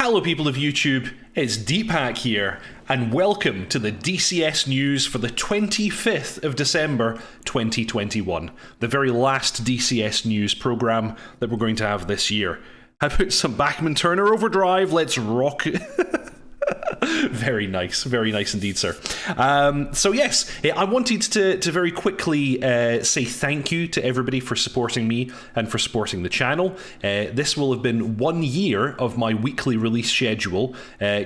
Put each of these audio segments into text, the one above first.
Hello people of YouTube, it's Deepak here, and welcome to the DCS News for the 25th of December 2021, the very last DCS News programme that we're going to have this year. How about some Bachman Turner Overdrive? Let's rock it. Very nice indeed, sir. So yes, I wanted to very quickly say thank you to everybody for supporting me and for supporting the channel. This will have been 1 year of my weekly release schedule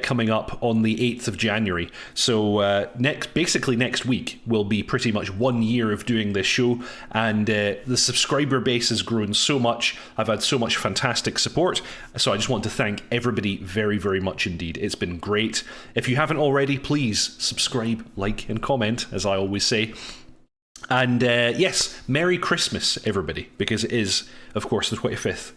coming up on the 8th of January. So basically next week will be pretty much 1 year of doing this show, and the subscriber base has grown so much. I've had so much fantastic support, so I just want to thank everybody very much indeed. It's been great. If you haven't already, please subscribe, like, and comment, as I always say. And yes, Merry Christmas, everybody, because it is, of course, the 25th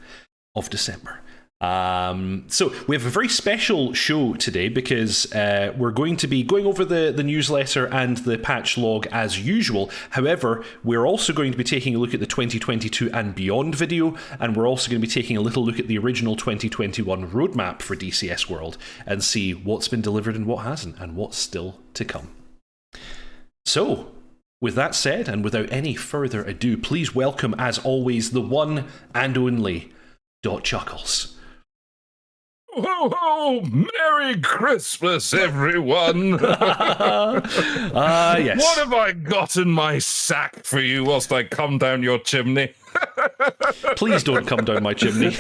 of December. So we have a very special show today because we're going to be going over the newsletter and the patch log as usual. However, we're also going to be taking a look at the 2022 and beyond video, and we're also going to be taking a little look at the original 2021 roadmap for DCS World and see what's been delivered and what hasn't, and what's still to come. So, with that said, and without any further ado, please welcome, as always, the one and only dotChuckles. Ho ho! Merry Christmas, everyone! Yes. What have I got in my sack for you whilst I come down your chimney? Please don't come down my chimney.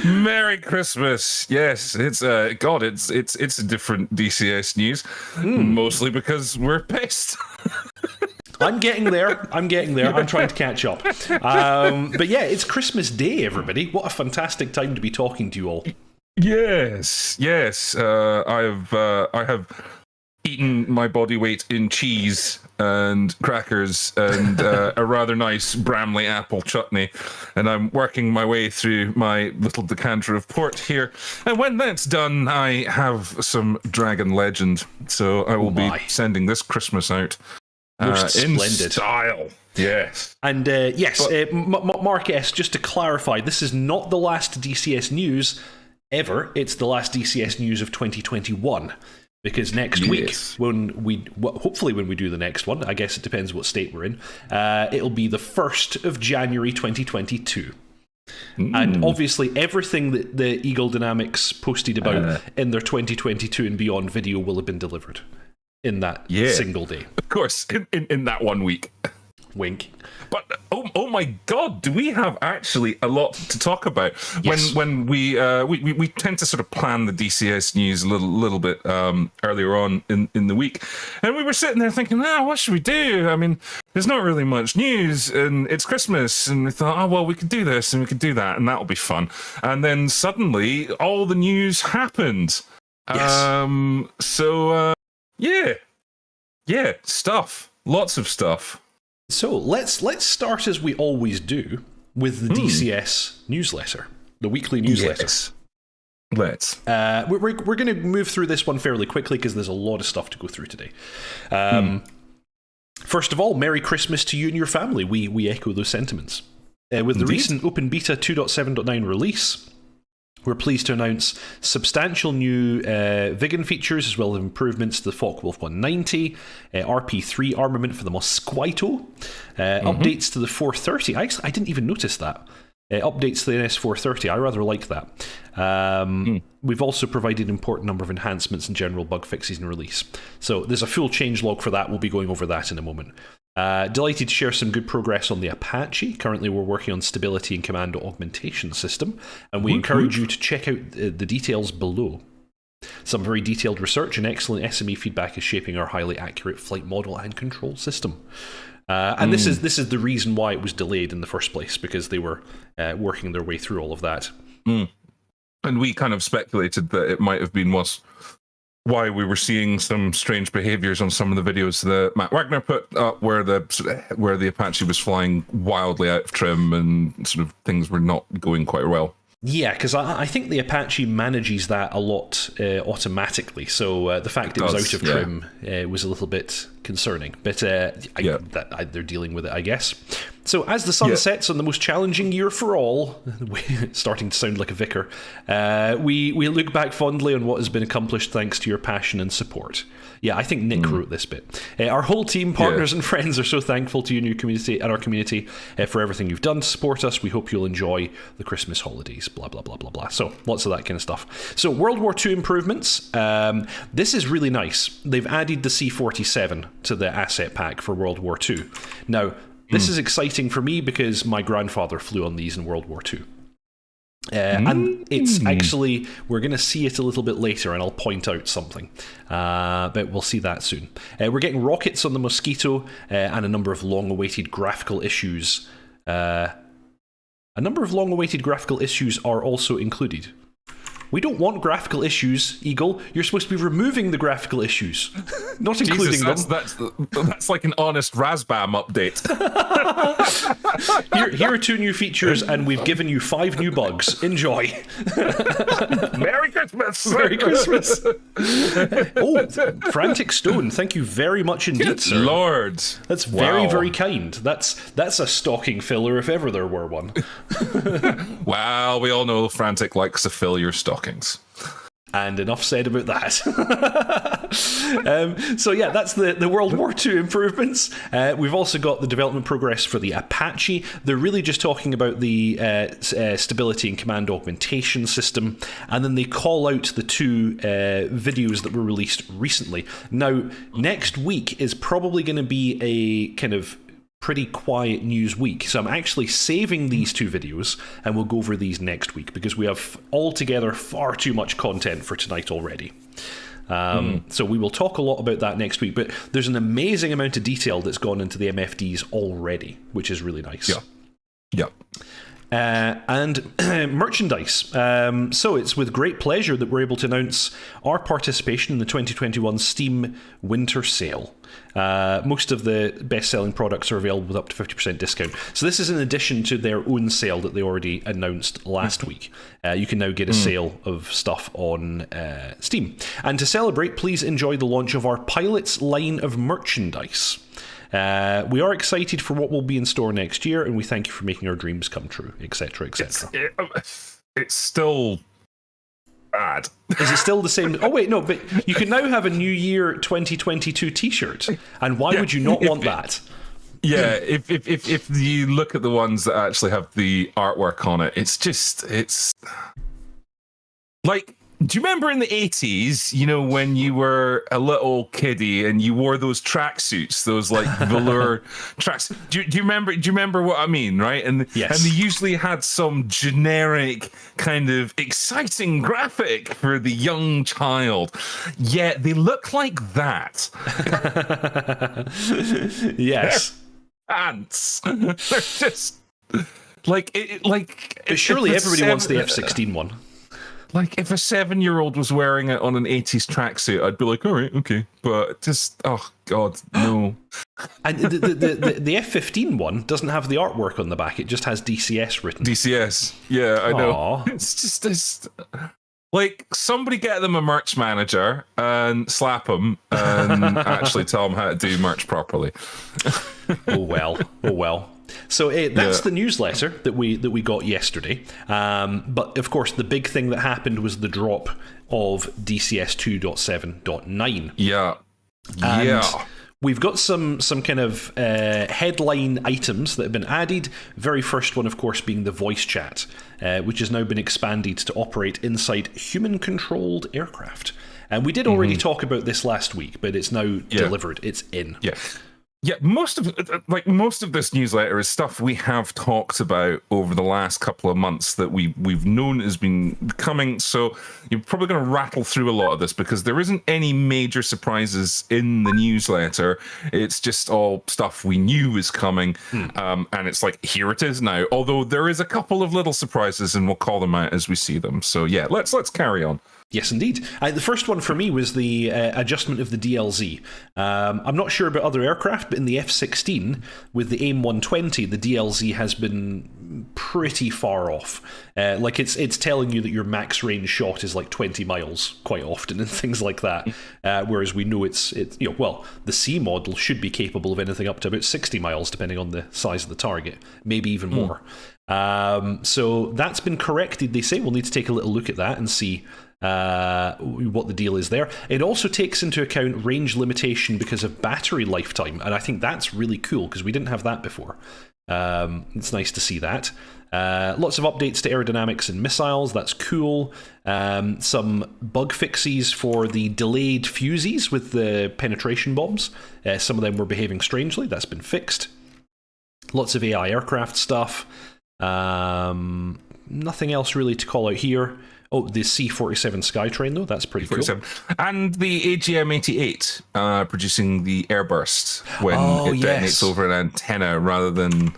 Merry Christmas! Yes, it's a different DCS news, mostly because we're pissed. I'm getting there. I'm trying to catch up. But yeah, it's Christmas Day, everybody. What a fantastic time to be talking to you all. Yes. I have eaten my body weight in cheese and crackers and a rather nice Bramley apple chutney, and I'm working my way through my little decanter of port here. And when that's done, I have some Dragon Legend, so I will be sending this Christmas out. Most in splendid style, yes. And yes, Mark S., just to clarify, this is not the last DCS news ever. It's the last DCS news of 2021. Because next week, hopefully when we do the next one, I guess it depends what state we're in, it'll be the 1st of January 2022. And obviously everything that the Eagle Dynamics posted about in their 2022 and beyond video will have been delivered in that single day. Of course, in that 1 week. Wink. But oh my God, do we have actually a lot to talk about? Yes. When we tend to sort of plan the DCS news a little bit earlier on in the week, and we were sitting there thinking, what should we do? I mean, there's not really much news, and it's Christmas, and we thought, well, we could do this and we could do that, and that'll be fun. And then suddenly, all the news happened. Yes. Yeah, stuff, lots of stuff. So let's start as we always do with the DCS newsletter, the weekly newsletter. Yes. Let's. We're going to move through this one fairly quickly because there's a lot of stuff to go through today. First of all, Merry Christmas to you and your family. We echo those sentiments. With the recent Open Beta 2.7.9 release, we're pleased to announce substantial new Viggen features, as well as improvements to the Focke-Wulf 190, RP3 armament for the Mosquito, updates to the 430. I didn't even notice that. Updates to the NS430. I rather like that. We've also provided an important number of enhancements and general bug fixes in release. So there's a full changelog for that. We'll be going over that in a moment. Delighted to share some good progress on the Apache. Currently we're working on stability and commando augmentation system, and we encourage you to check out the details below. Some very detailed research and excellent SME feedback is shaping our highly accurate flight model and control system. And this is the reason why it was delayed in the first place, because they were working their way through all of that. And we kind of speculated that it might have been why we were seeing some strange behaviors on some of the videos that Matt Wagner put up, where the Apache was flying wildly out of trim and sort of things were not going quite well. Yeah, because I think the Apache manages that a lot automatically. So the fact it was out of trim was a little bit concerning. But they're dealing with it, I guess. So as the sun sets on the most challenging year for all, starting to sound like a vicar, we look back fondly on what has been accomplished thanks to your passion and support. Yeah, I think Nick wrote this bit. Our whole team, partners and friends are so thankful to you and your community and our community for everything you've done to support us. We hope you'll enjoy the Christmas holidays, blah, blah, blah, blah, blah. So lots of that kind of stuff. So World War II improvements. This is really nice. They've added the C-47 to the asset pack for World War II. Now, this is exciting for me because my grandfather flew on these in World War II. And it's actually, we're going to see it a little bit later, and I'll point out something. But we'll see that soon. We're getting rockets on the Mosquito and a number of long-awaited graphical issues. A number of long-awaited graphical issues are also included. We don't want graphical issues, Eagle. You're supposed to be removing the graphical issues, not including them. That's like an honest Razbam update. Here are 2 new features, and we've given you 5 new bugs. Enjoy. Merry Christmas! Merry Christmas! Oh, Frantic Stone, thank you very much indeed, Good sir. Lord. That's very, very kind. That's a stocking filler if ever there were one. Well, we all know Frantic likes to fill your stockings. And enough said about that. So yeah, that's the World War II improvements. We've also got the development progress for the Apache. They're really just talking about the stability and command augmentation system. And then they call out the 2 videos that were released recently. Now, next week is probably going to be a kind of pretty quiet news week, so I'm actually saving these 2 videos and we'll go over these next week because we have altogether far too much content for tonight already. So we will talk a lot about that next week, but there's an amazing amount of detail that's gone into the MFDs already, which is really nice. Yeah. And merchandise. So it's with great pleasure that we're able to announce our participation in the 2021 Steam Winter Sale. Most of the best-selling products are available with up to 50% discount. So this is in addition to their own sale that they already announced last week. You can now get a sale of stuff on Steam. And to celebrate, please enjoy the launch of our Pilots line of merchandise. We are excited for what will be in store next year, and we thank you for making our dreams come true, etc., etc. It's still bad. Is it still the same? Oh wait, no, but you can now have a New Year 2022 T-shirt, and why would you not want that? Yeah, if you look at the ones that actually have the artwork on it, it's like. Do you remember in the 80s, you know, when you were a little kiddie and you wore those tracksuits, those like velour tracks? Do you remember what I mean, right? And yes. And they usually had some generic kind of exciting graphic for the young child. Yeah, they look like that. Yes. Ants. They're just like But surely everybody wants the F-16 one. Like, if a 7-year-old was wearing it on an 80s tracksuit, I'd be like, all right, okay. But just, oh, God, no. And the F-15 one doesn't have the artwork on the back. It just has DCS written. DCS. Yeah, I know. Aww. It's just... Like, somebody get them a merch manager and slap them and actually tell them how to do merch properly. Oh, well. So that's the newsletter that we got yesterday. But of course, the big thing that happened was the drop of DCS 2.7.9. Yeah. And we've got some kind of headline items that have been added. Very first one, of course, being the voice chat, which has now been expanded to operate inside human-controlled aircraft. And we did already talk about this last week, but it's now delivered. It's in. Yeah. Yeah, most of this newsletter is stuff we have talked about over the last couple of months that we've known has been coming. So you're probably going to rattle through a lot of this because there isn't any major surprises in the newsletter. It's just all stuff we knew was coming, and it's like, here it is now. Although there is a couple of little surprises, and we'll call them out as we see them. So yeah, let's carry on. Yes, indeed. The first one for me was the adjustment of the DLZ. I'm not sure about other aircraft, but in the F-16, with the AIM 120, the DLZ has been pretty far off. Like it's telling you that your max range shot is like 20 miles quite often and things like that. Whereas we know it's the C model should be capable of anything up to about 60 miles, depending on the size of the target, maybe even more. So that's been corrected, they say. We'll need to take a little look at that and see what the deal is there. It also takes into account range limitation because of battery lifetime, and I think that's really cool because we didn't have that before. It's nice to see that. Lots of updates to aerodynamics and missiles, that's cool. Some bug fixes for the delayed fuses with the penetration bombs. Some of them were behaving strangely, that's been fixed. Lots of AI aircraft stuff. Nothing else really to call out here. Oh, the C-47 Skytrain, though, that's pretty cool. And the AGM-88 producing the airburst when it detonates over an antenna rather than,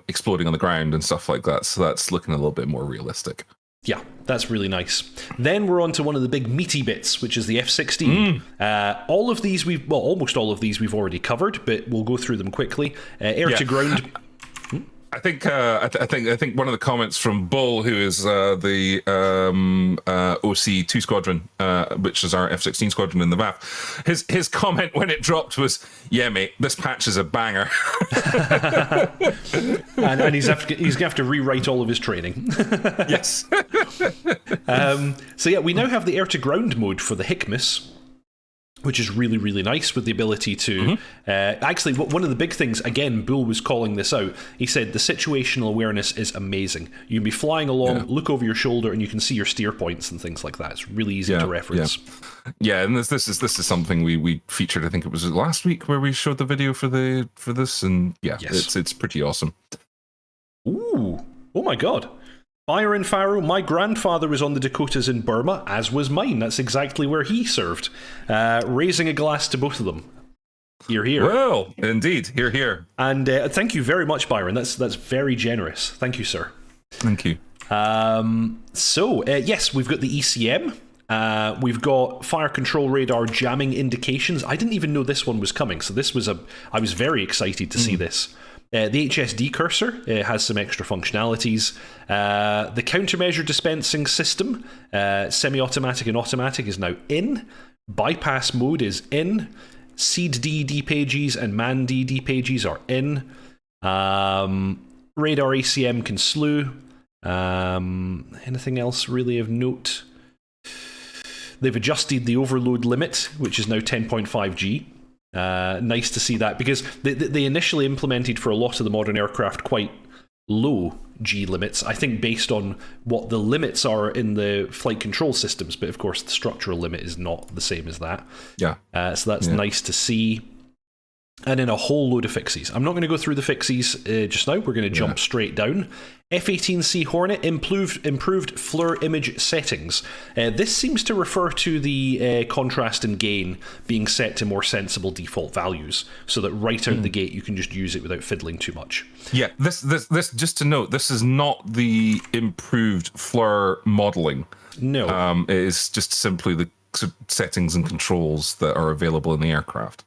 exploding on the ground and stuff like that. So that's looking a little bit more realistic. Yeah, that's really nice. Then we're on to one of the big meaty bits, which is the F-16. All of these almost all of these we've already covered, but we'll go through them quickly. Air to ground. I think one of the comments from Bull, who is the OC2 squadron, which is our F-16 squadron in the VAF, his comment when it dropped was, "Yeah, mate, this patch is a banger." and he's going to have to rewrite all of his training. Yes. So yeah, we now have the air to ground mode for the HICMAS, which is really, really nice, with the ability to... actually, one of the big things, again, Bull was calling this out. He said the situational awareness is amazing. You can be flying along, look over your shoulder, and you can see your steer points and things like that. It's really easy to reference. Yeah, and this is something we featured, I think it was last week, where we showed the video for this, and it's pretty awesome. Ooh, oh my god. Byron Farrow, my grandfather was on the Dakotas in Burma, as was mine. That's exactly where he served. Raising a glass to both of them. Hear, hear. Well, indeed. Hear, hear. And thank you very much, Byron. That's very generous. Thank you, sir. Thank you. Yes, we've got the ECM. We've got fire control radar jamming indications. I didn't even know this one was coming, so I was very excited to see this. The HSD cursor has some extra functionalities. The countermeasure dispensing system, semi-automatic and automatic, is now in. Bypass mode is in. Seed D pages and Man D pages are in. Radar ACM can slew. Anything else really of note? They've adjusted the overload limit, which is now 10.5 G. Nice to see that, because they initially implemented for a lot of the modern aircraft quite low G limits, I think based on what the limits are in the flight control systems, but of course the structural limit is not the same as that. So that's nice to see. And then a whole load of fixes. I'm not going to go through the fixes just now. We're going to jump straight down. F-18C Hornet improved FLIR image settings. This seems to refer to the contrast and gain being set to more sensible default values, so that right out the gate you can just use it without fiddling too much. Yeah, this just to note, this is not the improved FLIR modeling. No. It is just simply the settings and controls that are available in the aircraft.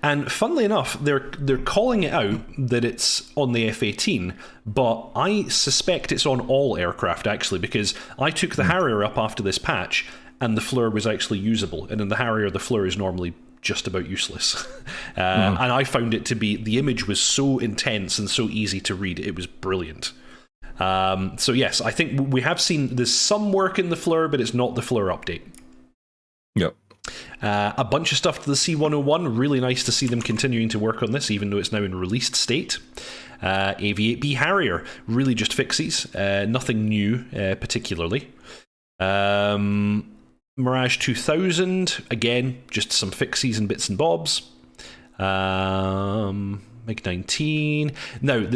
And funnily enough, they're calling it out that it's on the F-18, but I suspect it's on all aircraft, actually, because I took the Harrier up after this patch, and the FLIR was actually usable. And in the Harrier, the FLIR is normally just about useless. And I found it to be, the image was so intense and so easy to read, it was brilliant. So yes, I think we have seen there's some work in the FLIR, but it's not the FLIR update. Yep. A bunch of stuff to the C-101. Really nice to see them continuing to work on this, even though it's now in released state. AV-8B Harrier, really just fixes. Nothing new, particularly. Mirage 2000, again, just some fixes and bits and bobs. MiG-19. Now,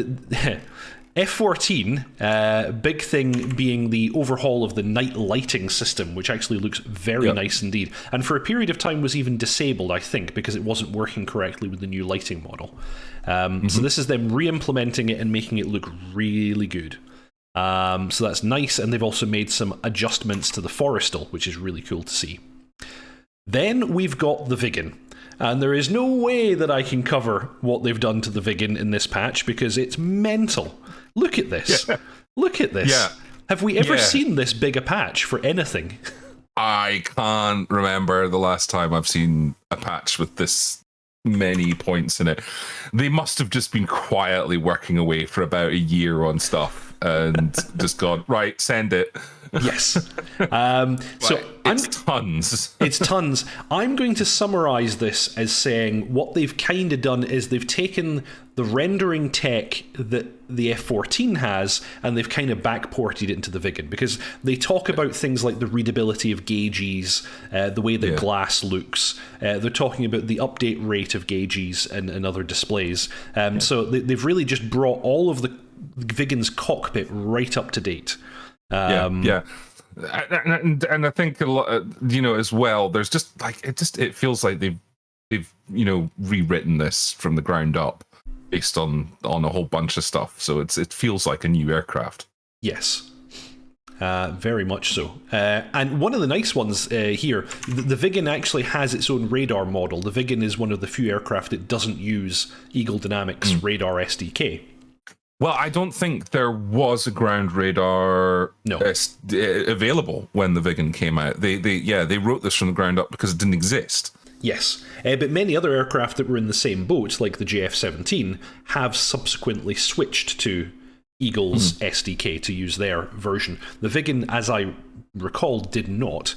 F-14, big thing being the overhaul of the night lighting system, which actually looks very nice indeed. And for a period of time was even disabled, I think, because it wasn't working correctly with the new lighting model. So this is them re-implementing it and making it look really good. So that's nice, and they've also made some adjustments to the Forrestal, which is really cool to see. Then we've got the Viggen, and there is no way that I can cover what they've done to the Viggen in this patch because it's mental. Look at this. Yeah. Look at this. Yeah. Have we ever seen this big a patch for anything? I can't remember the last time I've seen a patch with this many points in it. They must have just been quietly working away for about a year on stuff and just gone, right, send it. Yes. So it's tons. It's tons. I'm going to summarize this as saying what they've kind of done is they've taken the rendering tech that the F-14 has and they've kind of backported it into the Viggen, because they talk about things like the readability of gauges, the way the glass looks. They're talking about the update rate of gauges and other displays. So they've really just brought all of the Viggen's cockpit right up to date. And I think a lot, as well. There's just like it feels like they've rewritten this from the ground up based on a whole bunch of stuff. So it feels like a new aircraft. Yes, very much so. And one of the nice ones here, the Viggen actually has its own radar model. The Viggen is one of the few aircraft that doesn't use Eagle Dynamics radar SDK. Well, I don't think there was a ground radar available when the Viggen came out. They wrote this from the ground up because it didn't exist. Yes, but many other aircraft that were in the same boat, like the JF-17, have subsequently switched to Eagle's SDK to use their version. The Viggen, as I recall, did not.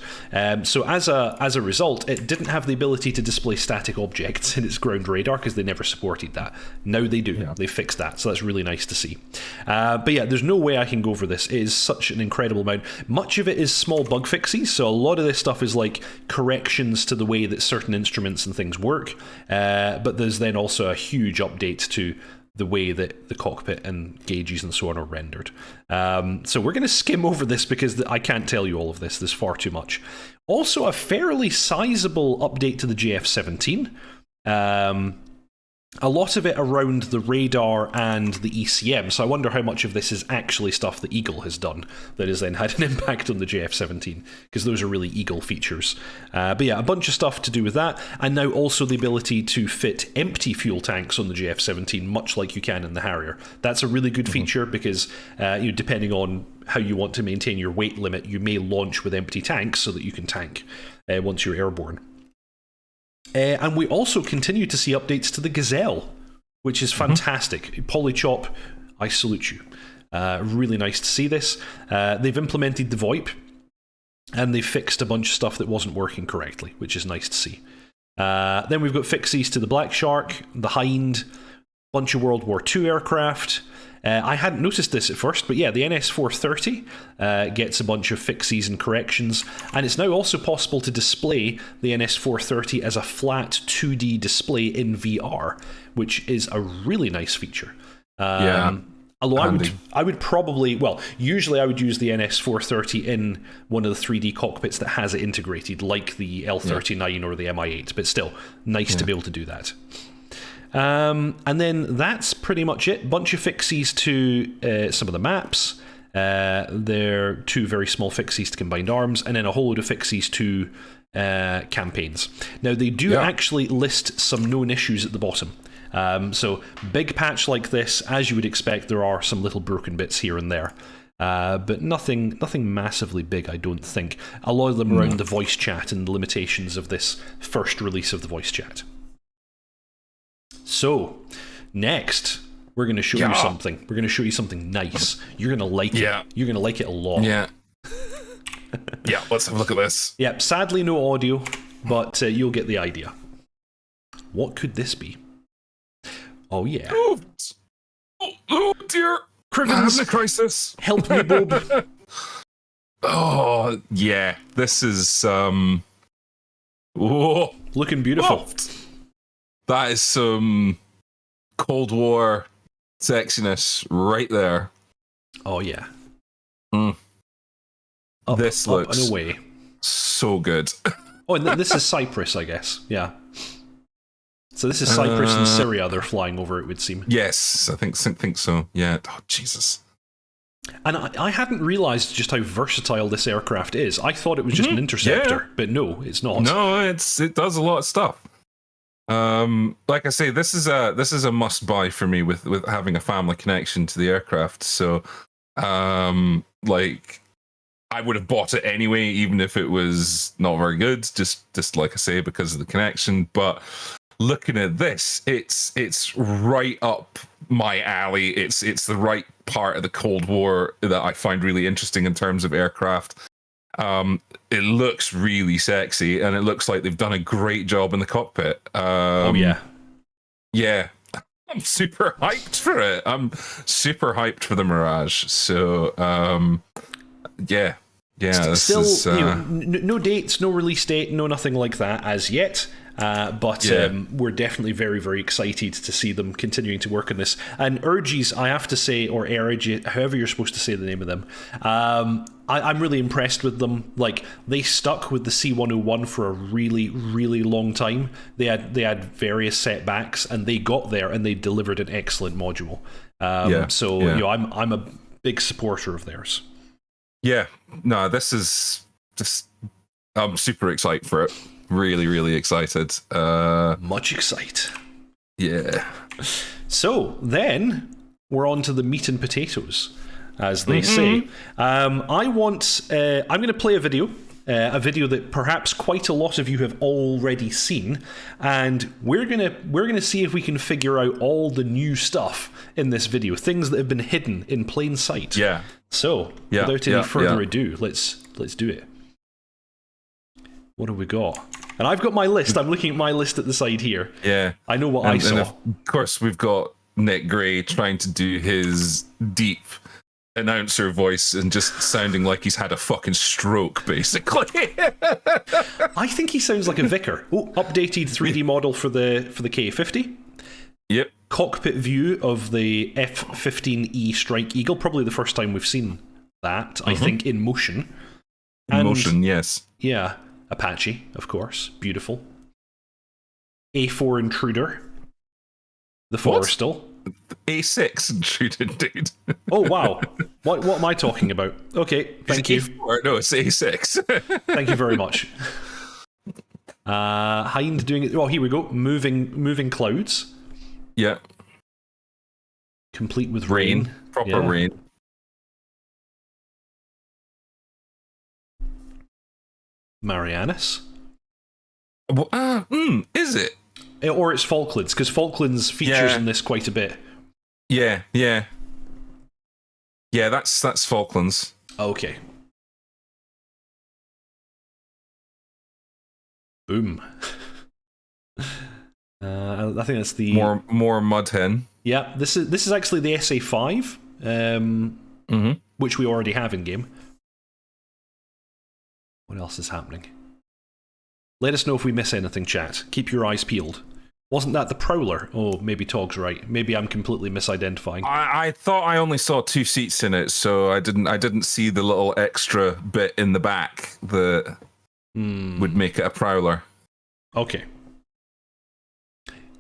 So as a result, it didn't have the ability to display static objects in its ground radar because they never supported that. Now they do. Yeah. They fixed that, so that's really nice to see. But yeah, there's no way I can go over this. It is such an incredible amount. Much of it is small bug fixes, so a lot of this stuff is like corrections to the way that certain instruments and things work. But there's then also a huge update to the way that the cockpit and gauges and so on are rendered. So we're going to skim over this because I can't tell you all of this. There's far too much. Also, a fairly sizable update to the JF-17. A lot of it around the radar and the ECM, so I wonder how much of this is actually stuff that Eagle has done that has then had an impact on the JF-17, because those are really Eagle features. But yeah, a bunch of stuff to do with that, and now also the ability to fit empty fuel tanks on the JF-17, much like you can in the Harrier. That's a really good feature because depending on how you want to maintain your weight limit, you may launch with empty tanks so that you can tank once you're airborne. And we also continue to see updates to the Gazelle, which is fantastic. Polychop, I salute you. Really nice to see this. They've implemented the VoIP, and they've fixed a bunch of stuff that wasn't working correctly, which is nice to see. Then we've got fixes to the Black Shark, the Hind, bunch of World War II aircraft. I hadn't noticed this at first, but yeah, the NS-430 gets a bunch of fixes and corrections, and it's now also possible to display the NS-430 as a flat 2D display in VR, which is a really nice feature. Although I would probably, usually I would use the NS-430 in one of the 3D cockpits that has it integrated, like the L39 or the Mi-8, but still, nice to be able to do that. And then that's pretty much it. Bunch of fixes to some of the maps. There are two very small fixes to combined arms, and then a whole load of fixes to campaigns. Now, they do actually list some known issues at the bottom. So, big patch like this, as you would expect, there are some little broken bits here and there. But nothing massively big, I don't think. A lot of them around the voice chat and the limitations of this first release of the voice chat. So, next, we're going to show you something. We're going to show you something nice. You're going to like it. You're going to like it a lot. Yeah. Let's have a look at this. Yeah, sadly no audio, but you'll get the idea. What could this be? Oh, yeah. Oh dear. Crivens, I'm having a crisis. Help me, Bob. Oh, yeah. This is, looking beautiful. That is some Cold War sexiness right there. Oh, yeah. This looks up and away. So good. Oh, and this is Cyprus, I guess. Yeah. So this is Cyprus and Syria they're flying over, it would seem. Yes, I think so. Yeah. Oh, Jesus. And I hadn't realised just how versatile this aircraft is. I thought it was just an interceptor, but no, it's not. No, it does a lot of stuff. Like I say, this is a must buy for me with having a family connection to the aircraft. So, like, I would have bought it anyway, even if it was not very good. Just like I say, because of the connection. But looking at this, it's right up my alley. It's the right part of the Cold War that I find really interesting in terms of aircraft. It looks really sexy, and it looks like they've done a great job in the cockpit. Yeah, I'm super hyped for it. I'm super hyped for the Mirage. So, yeah. Still, no dates, no release date, no nothing like that as yet. But we're definitely very, very excited to see them continuing to work on this. And Urges, I have to say, or Urge, however you're supposed to say the name of them, I'm really impressed with them. Like, they stuck with the C101 for a really, really long time. They had various setbacks, and they got there, and they delivered an excellent module. I'm a big supporter of theirs. Yeah, no, this is just, I'm super excited for it. Really, really excited. Much excited. Yeah. So then we're on to the meat and potatoes, as they say. I'm going to play a video that perhaps quite a lot of you have already seen, and we're gonna see if we can figure out all the new stuff in this video, things that have been hidden in plain sight. Yeah. So without any further ado, let's do it. What have we got? And I've got my list. I'm looking at my list at the side here. Yeah. I know what I saw. And of course, we've got Nick Gray trying to do his deep announcer voice and just sounding like he's had a fucking stroke, basically. I think he sounds like a vicar. Oh, updated 3D model for the K50. Yep. Cockpit view of the F-15E Strike Eagle. Probably the first time we've seen that, I think, in motion. Yes. Yeah. Apache, of course. Beautiful. A4 Intruder. The Forrestal. A6 Intruder, dude. Oh, wow. What am I talking about? Okay, thank you. A4, no, it's A6. Thank you very much. Hind doing it. Oh, here we go. Moving clouds. Yeah. Complete with rain. Proper rain. Marianas. Is it? Or it's Falklands, because Falklands features in this quite a bit. Yeah, that's Falklands. Okay. Boom. I think that's the more mud hen. Yeah, this is actually the SA5, which we already have in game. What else is happening? Let us know if we miss anything, chat. Keep your eyes peeled. Wasn't that the Prowler? Oh, maybe Tog's right. Maybe I'm completely misidentifying. I thought I only saw 2 seats in it, so I didn't see the little extra bit in the back that would make it a Prowler. Okay.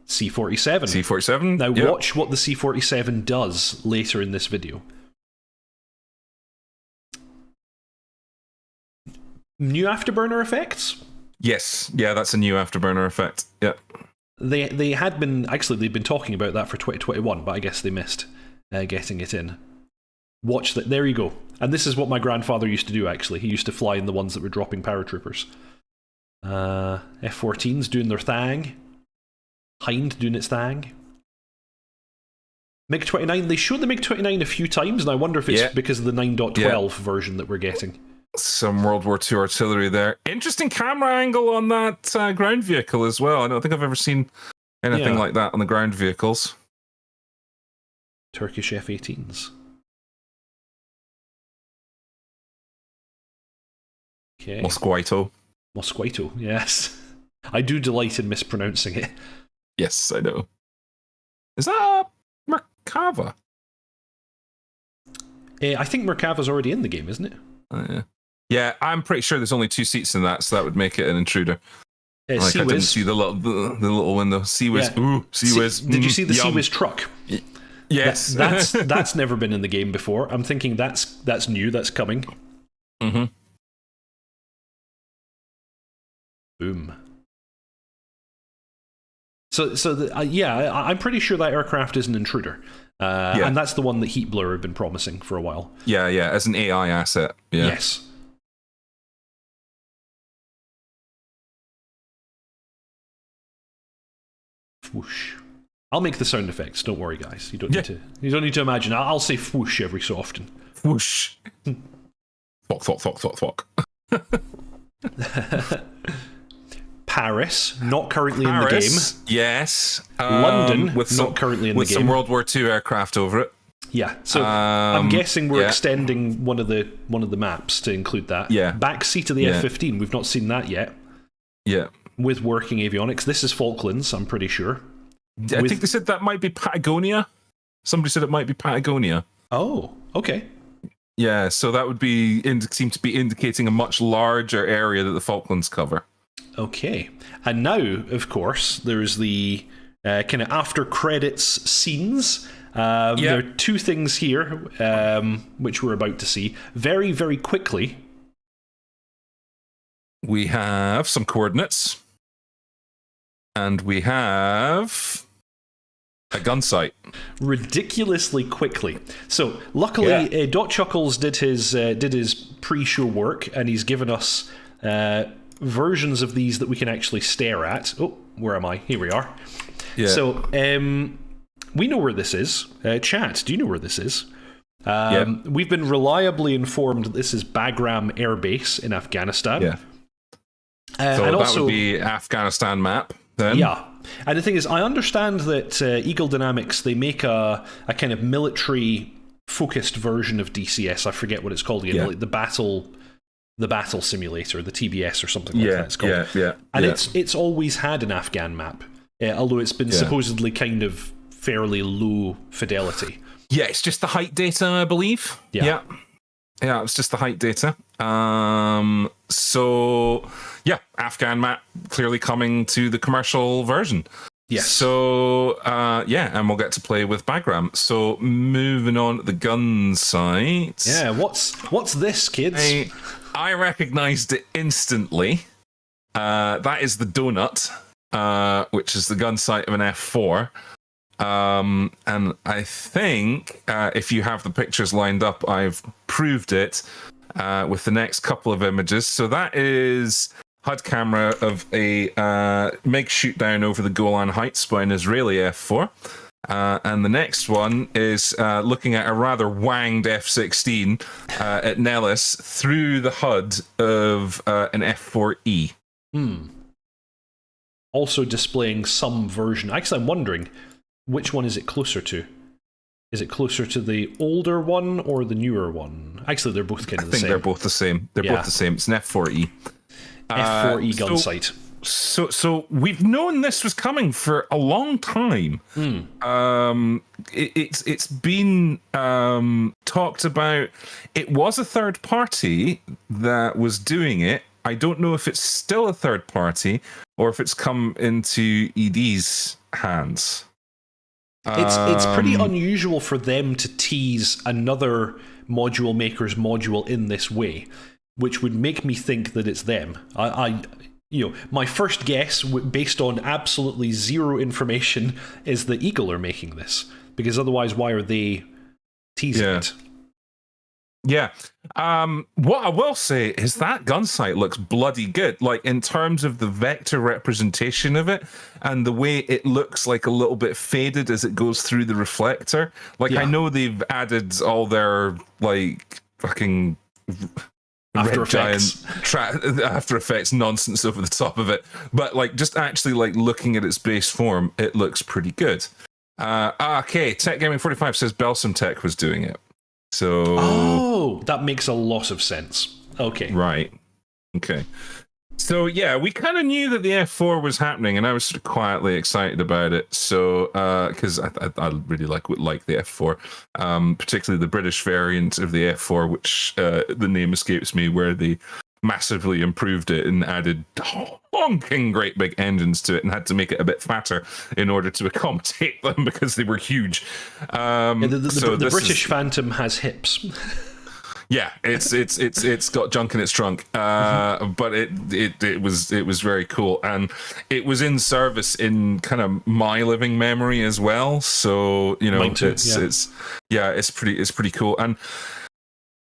C-47. C-47. Now watch what the C-47 does later in this video. New Afterburner Effects? Yes. Yeah, that's a new Afterburner effect. Yep. They had been, actually they'd been talking about that for 2021, but I guess they missed getting it in. Watch that. There you go. And this is what my grandfather used to do, actually. He used to fly in the ones that were dropping paratroopers. F-14s doing their thing. Hind doing its thing. MiG-29, they showed the MiG-29 a few times, and I wonder if it's because of the 9.12 version that we're getting. Some World War II artillery there. Interesting camera angle on that ground vehicle as well. I don't think I've ever seen anything like that on the ground vehicles. Turkish F-18s. Okay. Mosquito, yes. I do delight in mispronouncing it. Yes, I know. Is that Merkava? I think Merkava's already in the game, isn't it? Yeah, I'm pretty sure there's only 2 seats in that, so that would make it an intruder. I didn't see the little window. Sea-Wiz. Ooh, Sea-Wiz. Did you see the Sea-Wiz truck? Yes. That's never been in the game before. I'm thinking that's new, that's coming. Mm-hmm. Boom. I'm pretty sure that aircraft is an intruder. And that's the one that Heat Blur have been promising for a while. Yeah, as an AI asset. Yeah. Yes. Whoosh. I'll make the sound effects. Don't worry, guys. You don't need to imagine. I'll say whoosh every so often. Whoosh. Thwok. Paris, not currently in the game. Yes. London, not currently in the game. With some World War II aircraft over it. Yeah. So I'm guessing we're extending one of the maps to include that. Yeah. Back seat of the F-15. We've not seen that yet. Yeah. With working avionics. This is Falklands, I'm pretty sure. I think they said that might be Patagonia. Somebody said it might be Patagonia. Oh, okay. Yeah, so that would seem to be indicating a much larger area that the Falklands cover. Okay. And now, of course, there's the kind of after credits scenes. There are two things here which we're about to see. Very, very quickly. We have some coordinates. And we have a gun sight. Ridiculously quickly. So, luckily, dotChuckles did his pre-show work, and he's given us versions of these that we can actually stare at. Oh, where am I? Here we are. Yeah. So, we know where this is. Chat, do you know where this is? We've been reliably informed that this is Bagram Air Base in Afghanistan. Yeah. So and that would be Afghanistan map. Then. Yeah, and the thing is, I understand that Eagle Dynamics, they make a kind of military-focused version of DCS. I forget what it's called again, like the battle simulator, the TBS or something like that. It's called. And it's always had an Afghan map, although it's been supposedly kind of fairly low fidelity. Yeah, it's just the height data, I believe. Yeah, it's just the height data. Afghan map clearly coming to the commercial version. Yes. So, and we'll get to play with Bagram. So, moving on to the gun sight. Yeah, what's this, kids? I recognized it instantly. That is the donut, which is the gun sight of an F4. And I think if you have the pictures lined up, I've proved it with the next couple of images. So that is HUD camera of a MiG shoot down over the Golan Heights by an Israeli F4. And the next one is looking at a rather wanged F-16 at Nellis through the HUD of an F-4E. Also displaying some version. Actually, I'm wondering, which one is it closer to? Is it closer to the older one or the newer one? Actually, they're both kind of the same. I think they're both the same. They're both the same. It's an F-4E. F-4E gun sight. So we've known this was coming for a long time. It's been talked about. It was a third party that was doing it. I don't know if it's still a third party or if it's come into ED's hands. It's pretty unusual for them to tease another module maker's module in this way, which would make me think that it's them. My first guess, based on absolutely zero information, is that Eagle are making this, because otherwise, why are they teasing it? Yeah. What I will say is that gun sight looks bloody good. Like, in terms of the vector representation of it and the way it looks like a little bit faded as it goes through the reflector. Like, I know they've added all their, like, fucking After Effects. After Effects nonsense over the top of it. But, like, just actually, like, looking at its base form, it looks pretty good. Okay, Tech Gaming 45 says Belsom Tech was doing it. So that makes a lot of sense. Okay. Right. Okay. So yeah, we kind of knew that the F4 was happening, and I was sort of quietly excited about it. So because I really like the F4, particularly the British variant of the F4, which the name escapes me, where the massively improved it and added honking great big engines to it, and had to make it a bit fatter in order to accommodate them because they were huge. The British Phantom has hips. Yeah, it's got junk in its trunk, but it was very cool, and it was in service in kind of my living memory as well. So Mine too, it's pretty cool, and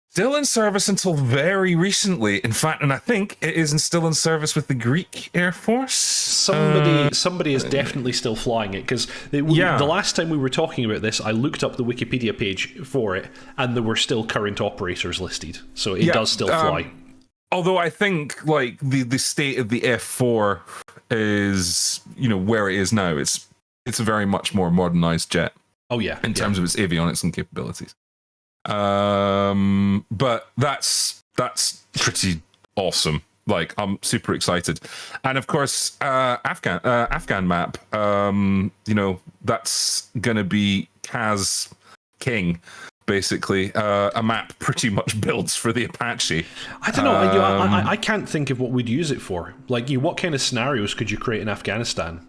still in service until very recently. In fact, and I think it is still in service with the Greek Air Force. Somebody is definitely still flying it, because the last time we were talking about this, I looked up the Wikipedia page for it, and there were still current operators listed. So it does still fly. Although I think like the state of the F4 is where it is now. It's a very much more modernized jet. Oh yeah, in terms of its avionics and capabilities. But that's pretty awesome. Like, I'm super excited. And of course, Afghan map, that's gonna be Kaz King, basically. A map pretty much builds for the Apache. I don't know. I can't think of what we'd use it for. Like, what kind of scenarios could you create in Afghanistan?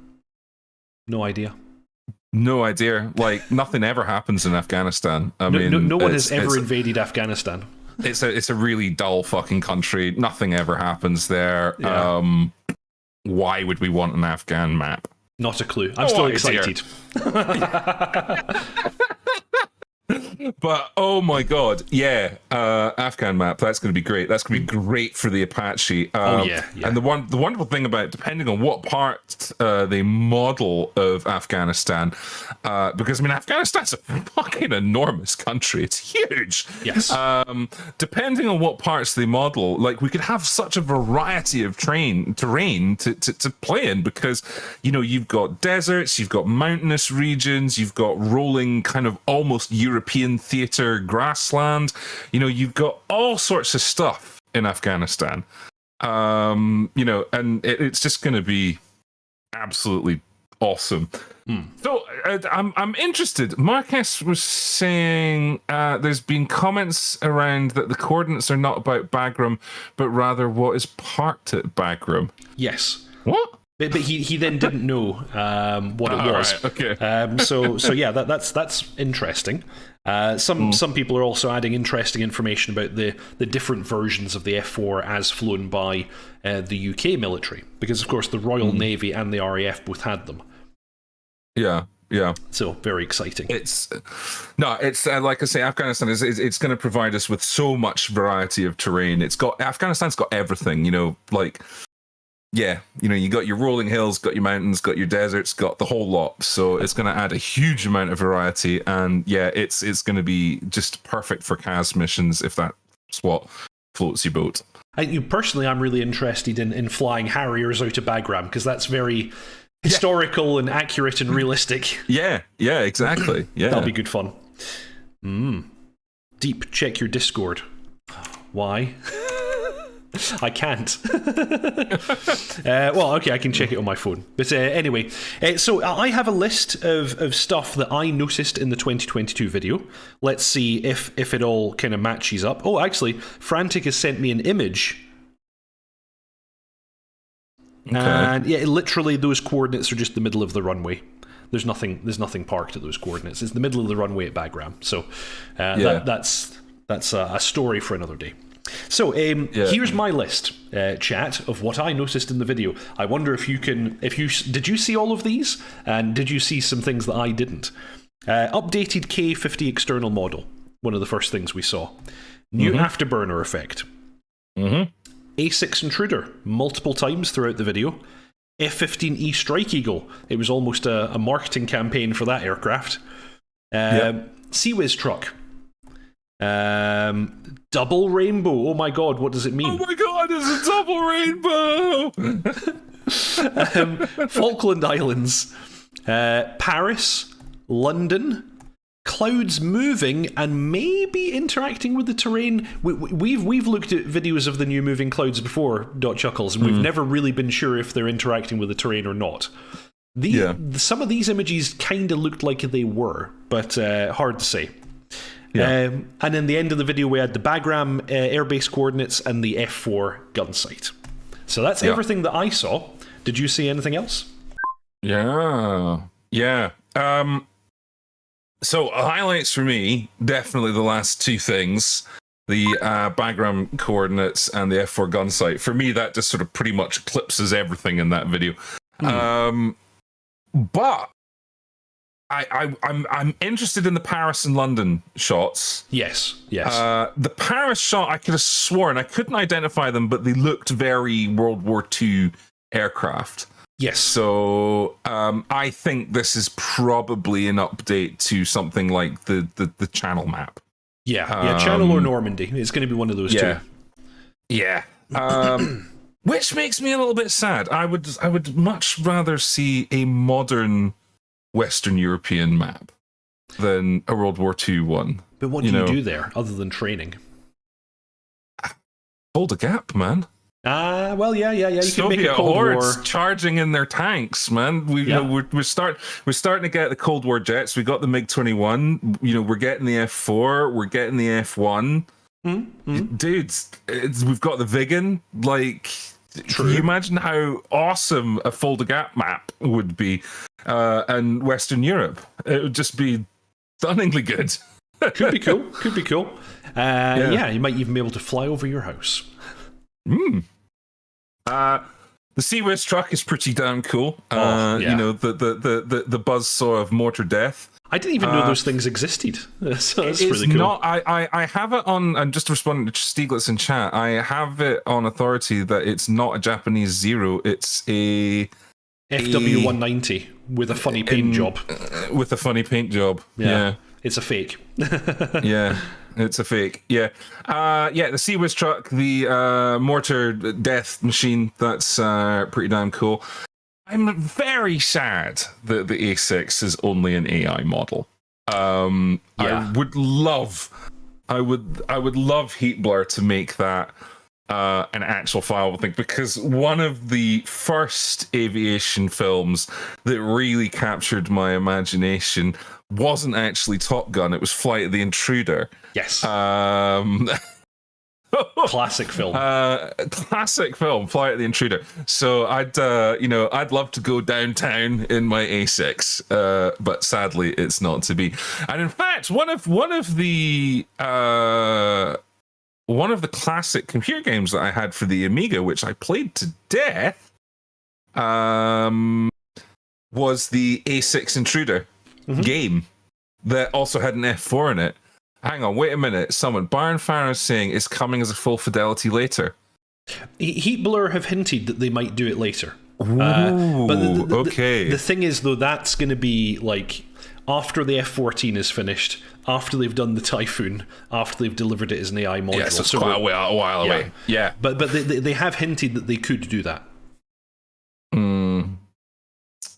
No idea. No idea. Like, nothing ever happens in Afghanistan. I mean, no one has ever invaded Afghanistan. It's a really dull fucking country. Nothing ever happens there. Yeah. Why would we want an Afghan map? Not a clue. I'm still excited. But oh my god, Afghan map. That's going to be great. That's going to be great for the Apache. And the wonderful thing about it, depending on what part they model of Afghanistan, because I mean Afghanistan's a fucking enormous country. It's huge. Yes. Depending on what parts they model, like we could have such a variety of terrain to play in, because you've got deserts, you've got mountainous regions, you've got rolling kind of almost European theater grassland. You've got all sorts of stuff in Afghanistan. And it's just going to be absolutely awesome. So I'm interested. Marcus was saying there's been comments around that the coordinates are not about Bagram, but rather what is parked at Bagram. Yes. What? But he then didn't know what it was. Right, okay. So yeah, that's interesting. Some people are also adding interesting information about the different versions of the F4 as flown by the UK military, because of course the Royal Navy and the RAF both had them. Yeah. So very exciting. It's like I say, Afghanistan it's going to provide us with so much variety of terrain. Afghanistan's got everything. You got your rolling hills, got your mountains, got your deserts, got the whole lot. So it's going to add a huge amount of variety, and it's going to be just perfect for CAS missions if that's what floats your boat. Personally, I'm really interested in flying Harriers out of Bagram, because that's very historical and accurate and realistic. Yeah, exactly. Yeah, that'll be good fun. Deep, check your Discord. Why? I can't. Okay, I can check it on my phone. But anyway, so I have a list of stuff that I noticed in the 2022 video. Let's see if it all kind of matches up. Oh, actually, Frantic has sent me an image. Okay. And literally those coordinates are just the middle of the runway. There's nothing parked at those coordinates. It's the middle of the runway at Bagram. So that's a story for another day. So here's my list, chat, of what I noticed in the video. I wonder if did you see all of these? And did you see some things that I didn't? Updated K50 external model, one of the first things we saw. New Afterburner effect. A6 intruder, multiple times throughout the video. F-15E Strike Eagle. It was almost a marketing campaign for that aircraft. Sea-Whiz truck. Double rainbow. Oh my god, what does it mean? Oh my god, it's a double rainbow! Falkland Islands. Paris. London. Clouds moving and maybe interacting with the terrain. We've looked at videos of the new moving clouds before, dotChuckles, and we've never really been sure if they're interacting with the terrain or not. Some of these images kind of looked like they were, but hard to say. Yeah. And in the end of the video, we had the Bagram airbase coordinates and the F4 gun site. So that's everything that I saw. Did you see anything else? Yeah. So highlights for me, definitely the last two things. The Bagram coordinates and the F4 gun site. For me, that just sort of pretty much eclipses everything in that video. But I'm interested in the Paris and London shots. Yes. The Paris shot, I could have sworn I couldn't identify them, but they looked very World War II aircraft. Yes. So I think this is probably an update to something like the Channel map. Yeah, Channel or Normandy. It's going to be one of those two. Yeah. Which makes me a little bit sad. I would much rather see a modern Western European map than a World War II one. But what do you do there other than training? Hold a gap, man. Well, yeah. You can make a Soviet Cold hordes War charging in their tanks, man. We're starting to get the Cold War jets. We got the MiG-21. We're getting the F4. We're getting the F1. Dudes, we've got the Viggen. Like, can you imagine how awesome a Fold a Gap map would be? And Western Europe, it would just be stunningly good. Could be cool. Yeah, you might even be able to fly over your house. The Seaways truck is pretty damn cool. The buzzsaw of mortar death. I didn't even know those things existed. So that's really cool. Not, I have it on, and just responding to Stieglitz in chat, I have it on authority that it's not a Japanese Zero, it's a FW190 with a funny paint job. With a funny paint job. Yeah. It's a fake. Yeah. It's a fake. Yeah. The Seaways truck, the mortar death machine, that's pretty damn cool. I'm very sad that the A6 is only an AI model. I would love Heat Blur to make that an actual viable thing, because one of the first aviation films that really captured my imagination wasn't actually Top Gun, it was Flight of the Intruder. Yes. Classic film. Classic film, Flight of the Intruder. So I'd love to go downtown in my A6, but sadly it's not to be. And in fact, one of the classic computer games that I had for the Amiga, which I played to death, was the A6 Intruder game that also had an F4 in it. Hang on, wait a minute. Byron Farrow is saying it's coming as a full fidelity later. Heat Blur have hinted that they might do it later. Ooh, but okay. The thing is, though, that's going to be like after the F-14 is finished, after they've done the Typhoon, after they've delivered it as an AI module. Yes, it's quite a while away. Yeah. But they have hinted that they could do that.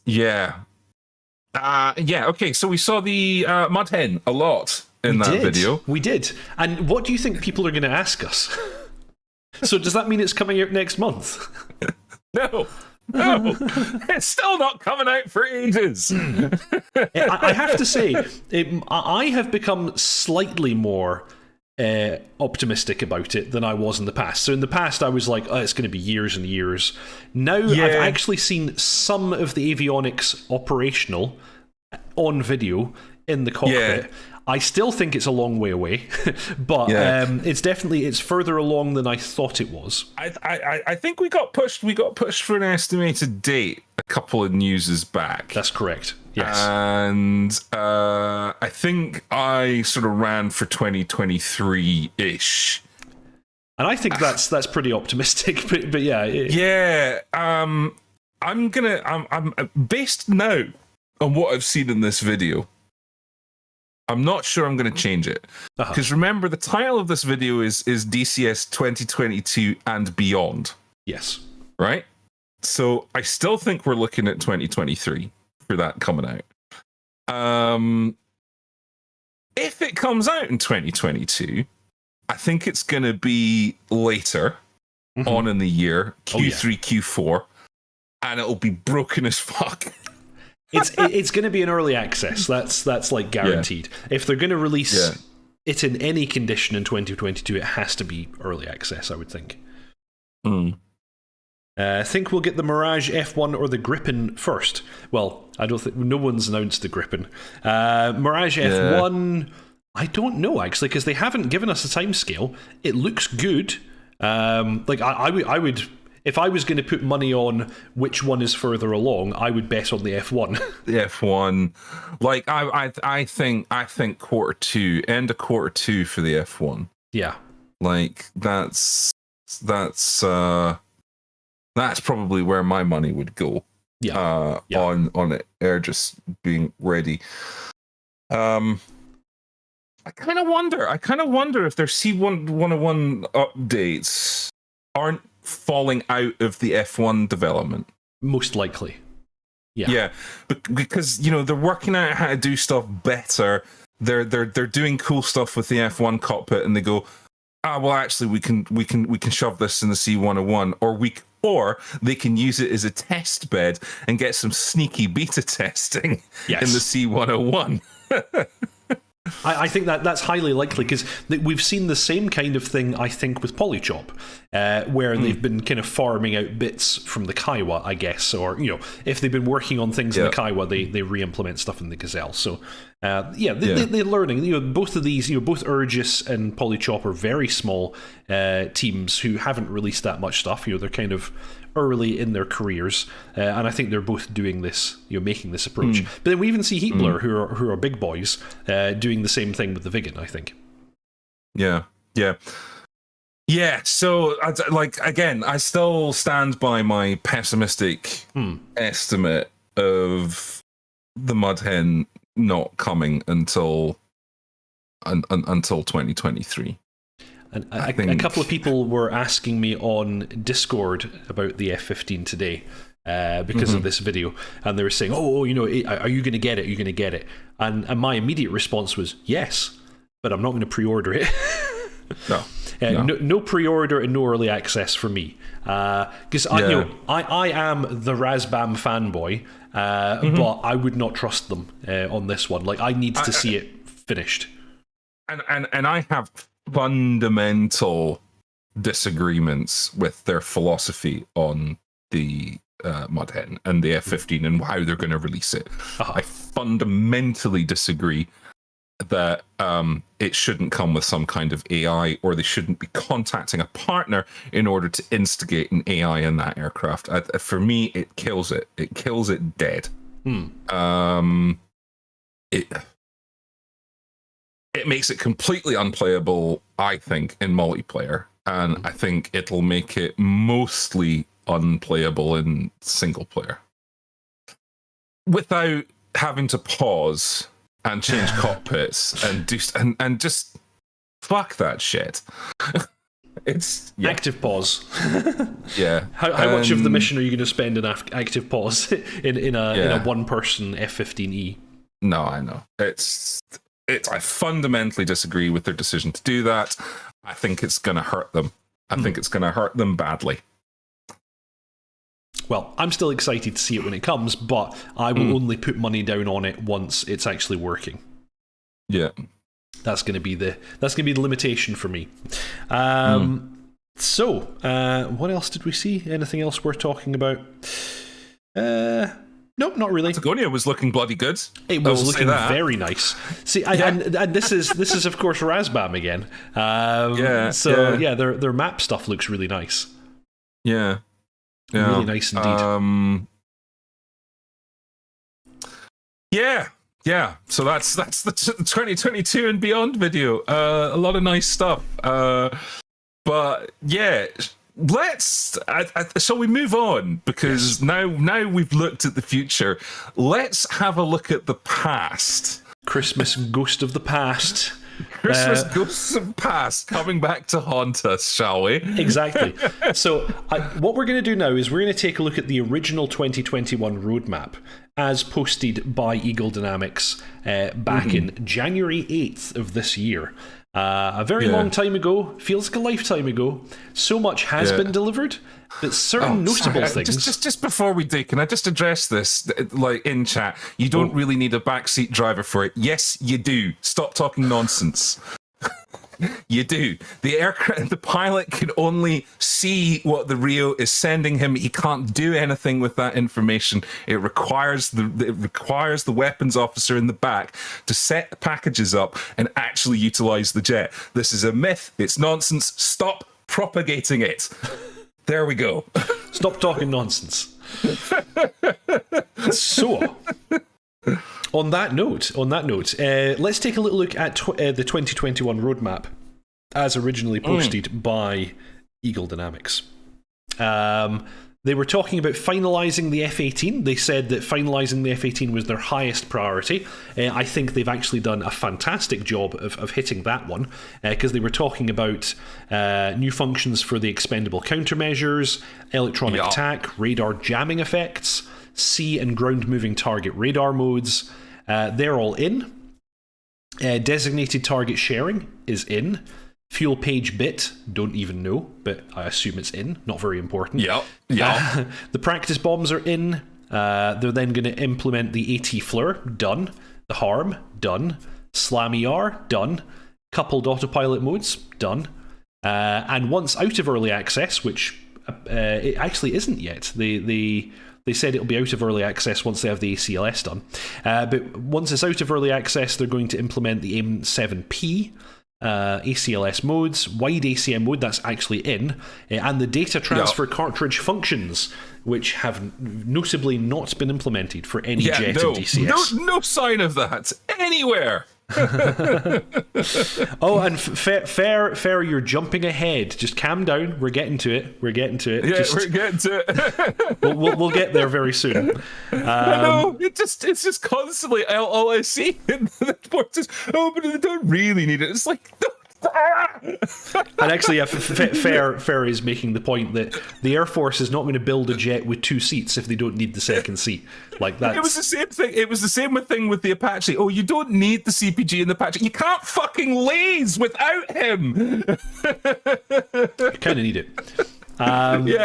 Yeah. Okay, so we saw the Mud Hen a lot in that video. We did. And what do you think people are going to ask us? So does that mean it's coming out next month? No. It's still not coming out for ages. I have to say, I have become slightly more optimistic about it than I was in the past. So in the past, I was like, it's going to be years and years. Now I've actually seen some of the avionics operational on video in the cockpit. Yeah. I still think it's a long way away, but it's further along than I thought it was. I think we got pushed for an estimated date a couple of newses back. That's correct. Yes. And I think I sort of ran for 2023-ish. And I think that's pretty optimistic, but yeah. I'm based now on what I've seen in this video. I'm not sure I'm going to change it. Because remember, the title of this video is DCS 2022 and beyond. Yes. Right? So I still think we're looking at 2023 for that coming out. If it comes out in 2022, I think it's going to be later on in the year, Q3, Q4, and it'll be broken as fuck. It's going to be an early access. That's like guaranteed. If they're going to release it in any condition in 2022, it has to be early access, I would think. I think we'll get the Mirage F1 or the Gripen first. Well, I don't think... No one's announced the Gripen. Mirage F1... I don't know, actually, because they haven't given us a timescale. It looks good. Like, I would... If I was going to put money on which one is further along, I would bet on the F1. The F1, like I think Q2, end of Q2 for the F1. Yeah, like that's probably where my money would go. Yeah, on it, Air just being ready. I kind of wonder if their C101 updates aren't falling out of the F1 development. Most likely. Yeah, because they're working out how to do stuff better. They're doing cool stuff with the F1 cockpit, and they go, well, actually, we can shove this in the C101, or they can use it as a test bed and get some sneaky beta testing in the C101. I think that's highly likely, because we've seen the same kind of thing, I think, with Polychop, where they've been kind of farming out bits from the Kaiwa, I guess, or if they've been working on things in the Kaiwa, they re-implement stuff in the Gazelle. So they're learning. Both of these, both Urgis and Polychop are very small teams who haven't released that much stuff. They're kind of early in their careers, and I think they're both doing this, making this approach. But then we even see Heatblur, who are big boys, doing the same thing with the Viggen, I think. Yeah. So, again, I still stand by my pessimistic estimate of the Mudhen not coming until 2023. And a couple of people were asking me on Discord about the F-15 today because of this video, and they were saying, are you going to get it? Are you going to get it? And my immediate response was, yes, but I'm not going to pre-order it. No pre-order and no early access for me. Because I am the Razbam fanboy, but I would not trust them on this one. Like, I need to see it finished. And I have fundamental disagreements with their philosophy on the Mudhen and the F-15 and how they're going to release it. I fundamentally disagree that it shouldn't come with some kind of AI, or they shouldn't be contacting a partner in order to instigate an AI in that aircraft. For me, it kills it. It kills it dead. It makes it completely unplayable, I think, in multiplayer, and I think it'll make it mostly unplayable in single player without having to pause and change cockpits and just fuck that shit. It's active pause. How Yeah. much of the mission are you going to spend in active pause in a one-person F-15E? No, I know. I fundamentally disagree with their decision to do that. I think it's going to hurt them. I think it's going to hurt them badly. Well, I'm still excited to see it when it comes, but I will only put money down on it once it's actually working. Yeah, that's going to be the limitation for me. So, what else did we see? Anything else worth talking about? Nope, not really. Patagonia was looking bloody good. It was looking very nice. See, and this is of course Razbam again. Their map stuff looks really nice. Yeah. Really nice indeed. So that's the 2022 and beyond video. A lot of nice stuff. But yeah. So we move on, because now we've looked at the future. Let's have a look at the past. Christmas ghost of the past. Christmas ghosts of the past coming back to haunt us, shall we? Exactly. So what we're going to do now is we're going to take a look at the original 2021 roadmap as posted by Eagle Dynamics back in January 8th of this year. A very long time ago, feels like a lifetime ago. So much has been delivered that certain notable things... Just before we do, can I just address this, like, in chat? You don't really need a backseat driver for it. Yes, you do. Stop talking nonsense. You do. The pilot can only see what the Rio is sending him. He can't do anything with that information. It requires the weapons officer in the back to set the packages up and actually utilize the jet. This is a myth. It's nonsense. Stop propagating it. There we go. Stop talking nonsense. So, on that note, let's take a little look at the 2021 roadmap as originally posted by Eagle Dynamics. They were talking about finalising the F-18. They said that finalising the F-18 was their highest priority. I think they've actually done a fantastic job of hitting that one, because they were talking about new functions for the expendable countermeasures, electronic attack, radar jamming effects, sea and ground moving target radar modes. They're all in. Designated target sharing is in. Fuel page bit, don't even know, but I assume it's in. Not very important. Yeah. The practice bombs are in. They're then going to implement the AT Fleur, done. The Harm, done. Slam ER, done. Coupled autopilot modes, done. And once out of early access, which it actually isn't yet, they said it'll be out of early access once they have the ACLS done. But once it's out of early access, they're going to implement the AIM-7P, ACLS modes, wide ACM mode, that's actually in, and the data transfer cartridge functions, which have notably not been implemented for any jet in DCS. No sign of that anywhere. Oh, and fair, you're jumping ahead. Just calm down. We're getting to it. We're getting to it. we'll get there very soon. No, it's just constantly all I see in the report is, but they don't really need it. It's like. And actually, Fair is making the point that the Air Force is not going to build a jet with 2 seats if they don't need the second seat. Like that. It was the same thing. It was the same thing with the Apache. Oh, you don't need the CPG in the Apache. You can't fucking laze without him. You kind of need it.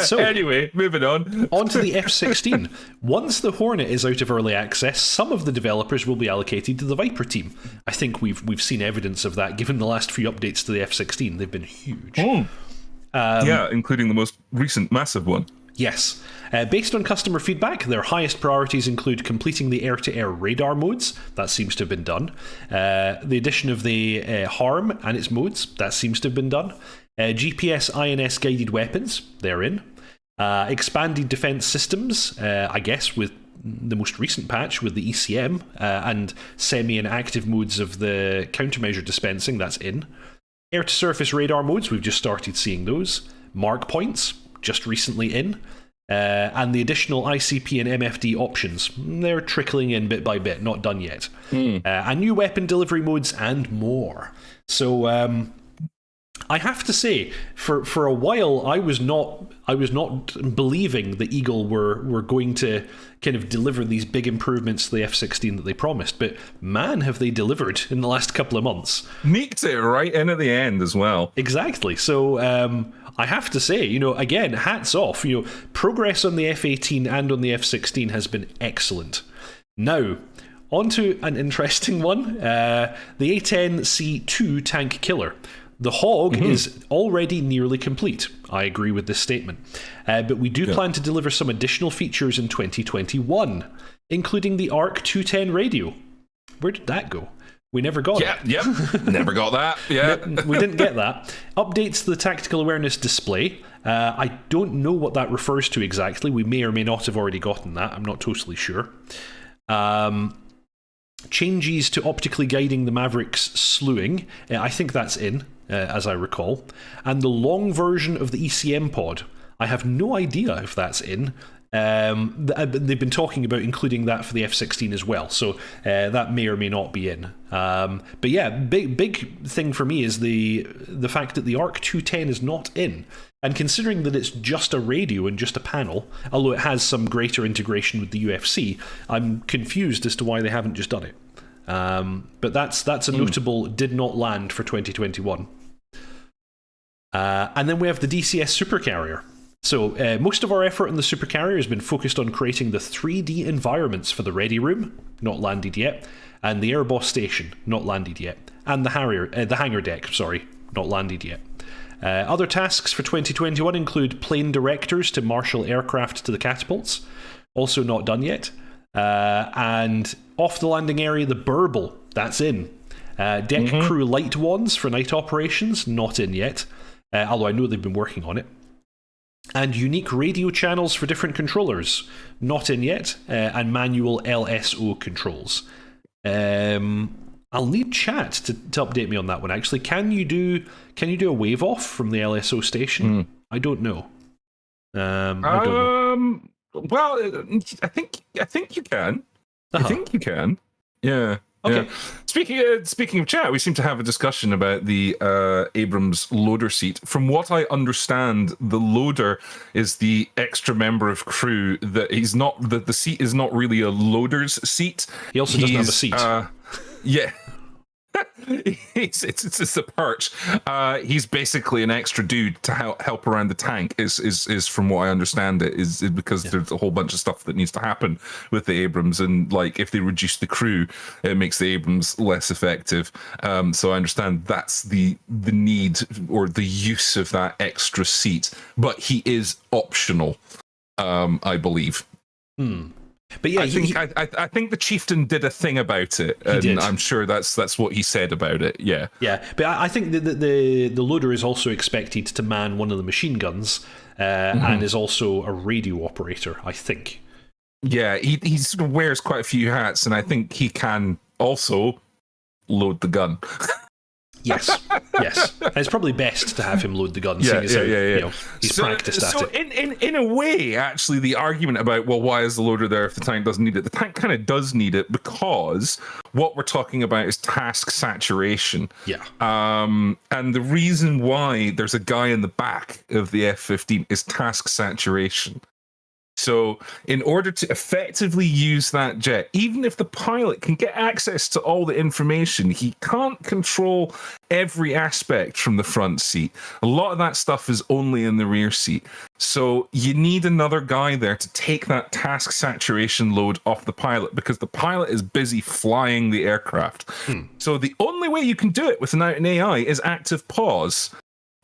So anyway, moving on. On to the F-16. Once the Hornet is out of early access, some of the developers will be allocated to the Viper team. I think we've seen evidence of that given the last few updates to the F-16. They've been huge. Including the most recent massive one. Yes. Based on customer feedback, their highest priorities include completing the air-to-air radar modes. That seems to have been done. The addition of the Harm and its modes. That seems to have been done. GPS INS guided weapons, they're in. Expanded defense systems, I guess with the most recent patch with the ECM and semi and active modes of the countermeasure dispensing, that's in. Air to surface radar modes, we've just started seeing those. Mark points, just recently in. And the additional ICP and MFD options, they're trickling in bit by bit, not done yet. And new weapon delivery modes and more. So I have to say, for a while, I was not believing that Eagle were going to kind of deliver these big improvements to the F-16 that they promised. But man, have they delivered in the last couple of months. Nicked it right in at the end as well. Exactly. So I have to say, again, hats off. Progress on the F-18 and on the F-16 has been excellent. Now, on to an interesting one. The A-10C2 tank killer. The Hog is already nearly complete. I agree with this statement. But we do plan to deliver some additional features in 2021, including the ARC 210 radio. Where did that go? We never got it. Yep. Never got that. Yeah. We didn't get that. Updates to the tactical awareness display. I don't know what that refers to exactly. We may or may not have already gotten that. I'm not totally sure. Changes to optically guiding the Mavericks slewing. I think that's in, as I recall. And the long version of the ECM pod. I have no idea if that's in. They've been talking about including that for the F-16 as well, so that may or may not be in. But yeah, big thing for me is the fact that the ARC 210 is not in. And considering that it's just a radio and just a panel, although it has some greater integration with the UFC, I'm confused as to why they haven't just done it. But that's a notable did not land for 2021. And then we have the DCS supercarrier. So most of our effort in the supercarrier has been focused on creating the 3D environments for the ready room, not landed yet, and the airboss station, not landed yet, and the hangar deck, not landed yet. Other tasks for 2021 include plane directors to marshal aircraft to the catapults, also not done yet. And off the landing area, the burble, that's in. Deck crew light wands for night operations, not in yet, although I know they've been working on it. And unique radio channels for different controllers, not in yet, and manual LSO controls. I'll need chat to update me on that one. Actually, can you do a wave off from the LSO station? I don't know. I don't know. Well, I think you can. I think you can. Yeah. Okay. Yeah. Speaking of chat, we seem to have a discussion about the Abrams loader seat. From what I understand, the loader is the extra member of crew that he's not. The seat is not really a loader's seat. He also doesn't have a seat. Yeah. it's just a perch. He's basically an extra dude to help around the tank. Is from what I understand it is because there's a whole bunch of stuff that needs to happen with the Abrams, and like if they reduce the crew, it makes the Abrams less effective. So I understand that's the need or the use of that extra seat, but he is optional, I believe. But yeah, I think the chieftain did a thing about it, and I'm sure that's what he said about it. Yeah, but I think the loader is also expected to man one of the machine guns, and is also a radio operator, I think. Yeah, he sort of wears quite a few hats, and I think he can also load the gun. Yes. And it's probably best to have him load the gun. Yeah. You know, he's practiced at it. In a way, actually, the argument about, well, why is the loader there if the tank doesn't need it? The tank kind of does need it because what we're talking about is task saturation. Yeah. And the reason why there's a guy in the back of the F-15 is task saturation. So in order to effectively use that jet, even if the pilot can get access to all the information, he can't control every aspect from the front seat. A lot of that stuff is only in the rear seat. So you need another guy there to take that task saturation load off the pilot because the pilot is busy flying the aircraft. So the only way you can do it without an AI is active pause,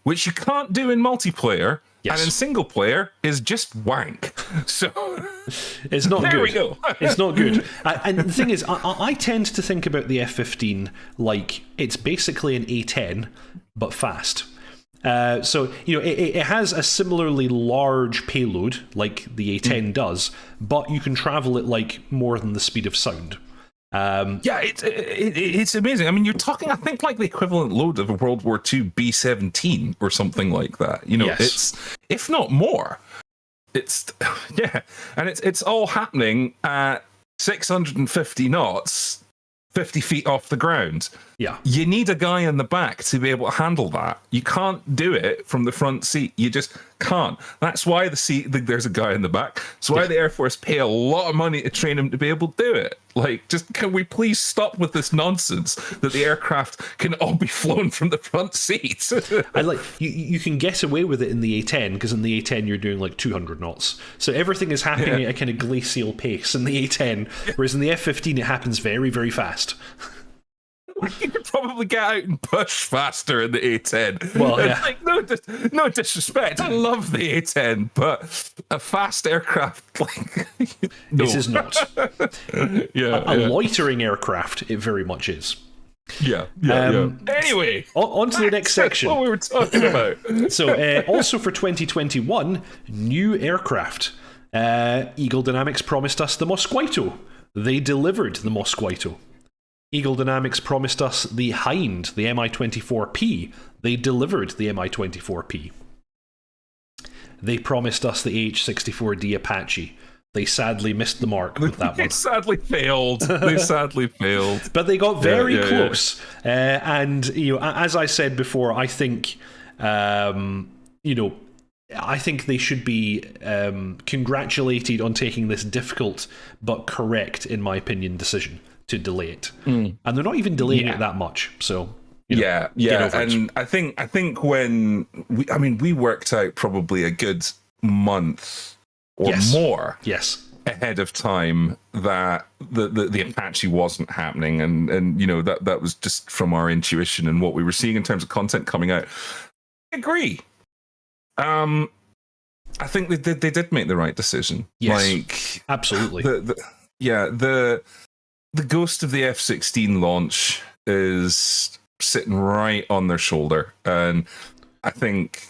which you can't do in multiplayer. Yes. And in single player is just wank. So it's not good. There we go. It's not good. And the thing is, I tend to think about the F-15 like it's basically an A-10, but fast. So, you know, it has a similarly large payload like the A-10 does, but you can travel it like more than the speed of sound. Yeah, it's amazing. I mean, you're talking, I think, like the equivalent load of a World War II B-17 or something like that. You know, It's, if not more. It's, yeah, and it's all happening at 650 knots, 50 feet off the ground. Yeah. You need a guy in the back to be able to handle that. You can't do it from the front seat. You just can't. That's why there's a guy in the back. That's why the Air Force pay a lot of money to train him to be able to do it. Like, just can we please stop with this nonsense that the aircraft can all be flown from the front seats? I like you can get away with it in the A-10 because in the A-10 you're doing like 200 knots. So everything is happening at a kind of glacial pace in the A-10, whereas in the F-15 it happens very, very fast. You could probably get out and push faster in the A-10. Well, yeah. Like, no disrespect. I love the A-10, but a fast aircraft, like, no. This is not. A loitering aircraft, it very much is. Yeah. Anyway, on to the next section. That's what we were talking about. So, also for 2021, new aircraft. Eagle Dynamics promised us the Mosquito. They delivered the Mosquito. Eagle Dynamics promised us the Hind, the Mi-24P. They delivered the Mi-24P. They promised us the AH-64D Apache. They sadly missed the mark with that one. They sadly failed. But they got very close. And, you know, as I said before, I think, you know, I think they should be congratulated on taking this difficult but correct, in my opinion, decision to delay it. And they're not even delaying it that much. So, you know, and I think when we worked out probably a good month or more. Yes. ahead of time that the Apache wasn't happening, and that was just from our intuition and what we were seeing in terms of content coming out. I agree. I think they did make the right decision. Yes, absolutely. The ghost of the F-16 launch is sitting right on their shoulder, and I think,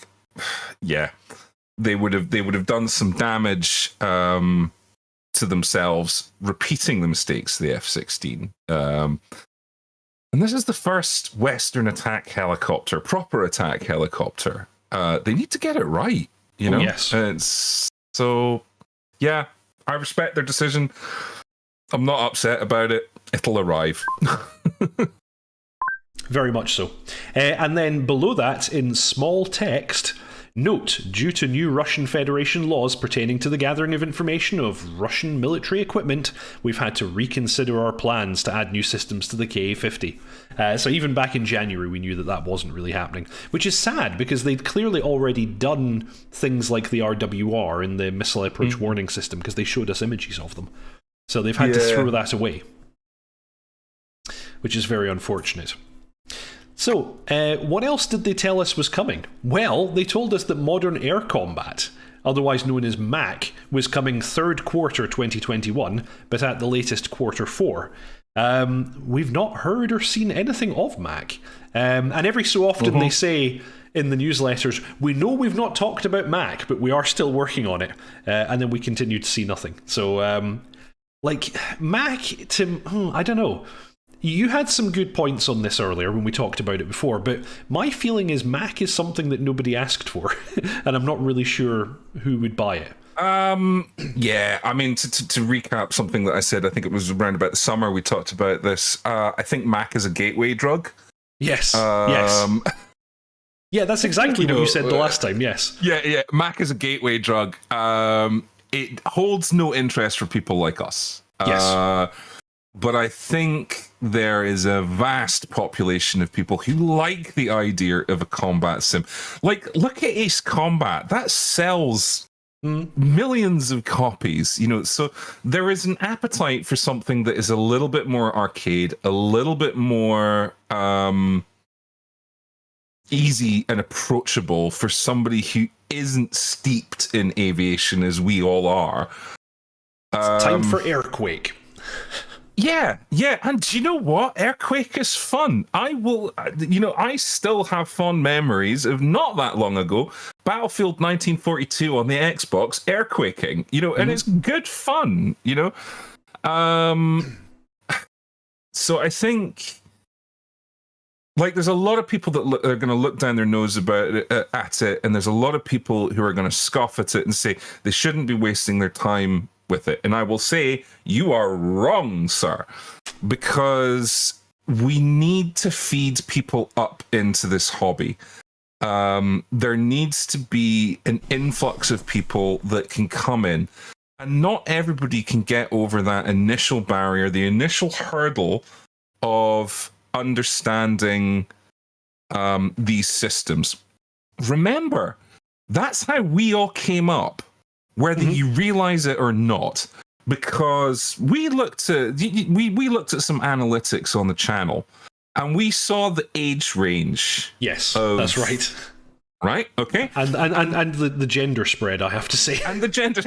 they would have done some damage to themselves repeating the mistakes of the F-16. And this is the first Western attack helicopter, proper attack helicopter. They need to get it right, Oh, yes. I respect their decision. I'm not upset about it. It'll arrive. Very much so. And then below that, in small text, note, due to new Russian Federation laws pertaining to the gathering of information of Russian military equipment, we've had to reconsider our plans to add new systems to the KA-50. So even back in January, we knew that wasn't really happening, which is sad because they'd clearly already done things like the RWR in the Missile Approach Warning System because they showed us images of them. So they've had to throw that away, which is very unfortunate. So, what else did they tell us was coming? Well, they told us that modern air combat, otherwise known as MAC, was coming third quarter 2021, but at the latest quarter 4. We've not heard or seen anything of MAC. And every so often they say in the newsletters, we know we've not talked about MAC, but we are still working on it. And then we continue to see nothing. So, MAC, I don't know. You had some good points on this earlier when we talked about it before, but my feeling is MAC is something that nobody asked for, and I'm not really sure who would buy it. I mean, to recap something that I said, I think it was around about the summer we talked about this. I think MAC is a gateway drug. Yes, yes. Yeah, that's exactly what you said the last time, yes. Yeah, MAC is a gateway drug. It holds no interest for people like us. Yes. But I think there is a vast population of people who like the idea of a combat sim. Like, look at Ace Combat. That sells millions of copies, so there is an appetite for something that is a little bit more arcade, a little bit more easy and approachable for somebody who isn't steeped in aviation as we all are. It's time for Airquake. Yeah, and do you know what? Airquake is fun. I still have fond memories of not that long ago, Battlefield 1942 on the Xbox, airquaking, and it's good fun, So I think, there's a lot of people that are going to look down their nose at it, and there's a lot of people who are going to scoff at it and say they shouldn't be wasting their time with it. And I will say, you are wrong, sir, because we need to feed people up into this hobby. There needs to be an influx of people that can come in, and not everybody can get over that initial barrier, the initial hurdle of understanding these systems. Remember, that's how we all came up, whether you realize it or not, because we looked at some analytics on the channel, and we saw the age range. Yes, that's right. Right. Okay. And the gender spread, I have to say. And the gender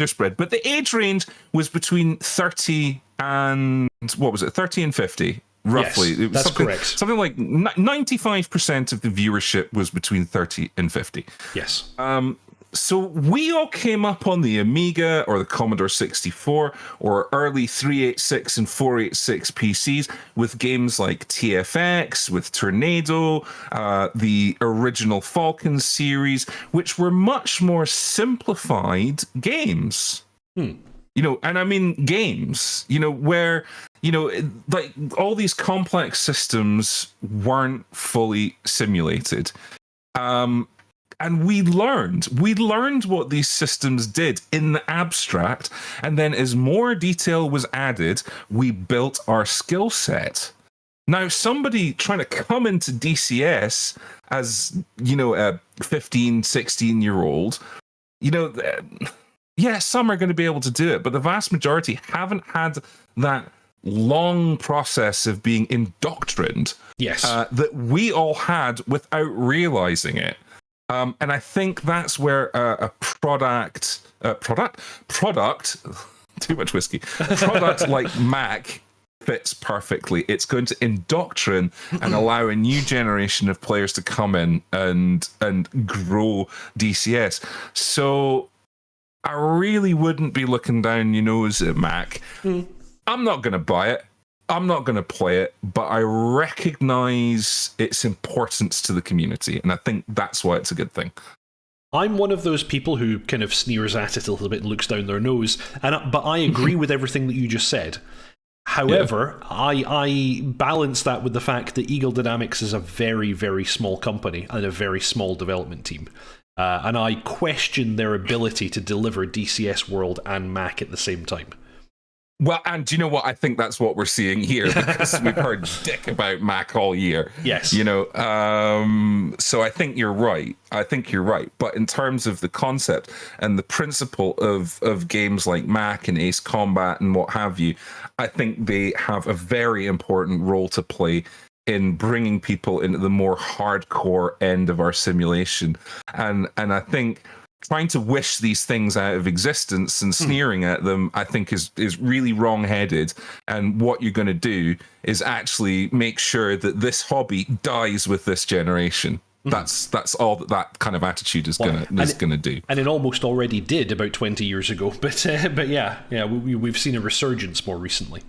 spread, but the age range was between 30 and 50. Roughly. Yes, it was that's correct. Something like 95% of the viewership was between 30 and 50. Yes. So we all came up on the Amiga or the Commodore 64 or early 386 and 486 PCs with games like TFX, with Tornado, the original Falcon series, which were much more simplified games. And I mean games, where, like all these complex systems weren't fully simulated. And we learned what these systems did in the abstract. And then as more detail was added, we built our skill set. Now, somebody trying to come into DCS as, a 15, 16-year-old, yeah, some are going to be able to do it, but the vast majority haven't had that long process of being indoctrined. Yes. That we all had without realizing it. And I think that's where a product, too much whiskey, product like Mac fits perfectly. It's going to indoctrine and allow a new generation of players to come in and grow DCS. So I really wouldn't be looking down your nose at Mac. I'm not going to buy it. I'm not going to play it, but I recognize its importance to the community, and I think that's why it's a good thing. I'm one of those people who kind of sneers at it a little bit and looks down their nose, but I agree with everything that you just said. However, I balance that with the fact that Eagle Dynamics is a very, very small company and a very small development team. And I question their ability to deliver DCS World and Mac at the same time. Well, and do you know what? I think that's what we're seeing here, because we've heard dick about Mac all year. Yes. You know, so I think you're right. But in terms of the concept and the principle of games like Mac and Ace Combat and what have you, I think they have a very important role to play in bringing people into the more hardcore end of our simulation. And I think trying to wish these things out of existence and sneering at them, I think is really wrong-headed. And what you're going to do is actually make sure that this hobby dies with this generation. That's all that kind of attitude is gonna do. And it almost already did about 20 years ago. But yeah, we've seen a resurgence more recently.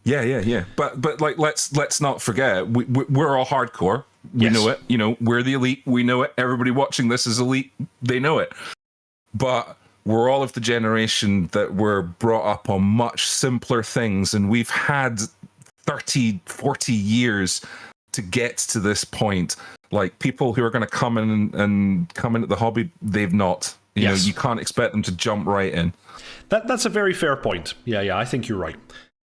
Yeah. But like, let's not forget, we're all hardcore. We know it. You know, we're the elite. We know it. Everybody watching this is elite. They know it. But we're all of the generation that were brought up on much simpler things, and we've had 30, 40 years to get to this point. Like, people who are going to come in and come into the hobby, they've not. You know, you can't expect them to jump right in. That's a very fair point. Yeah, I think you're right.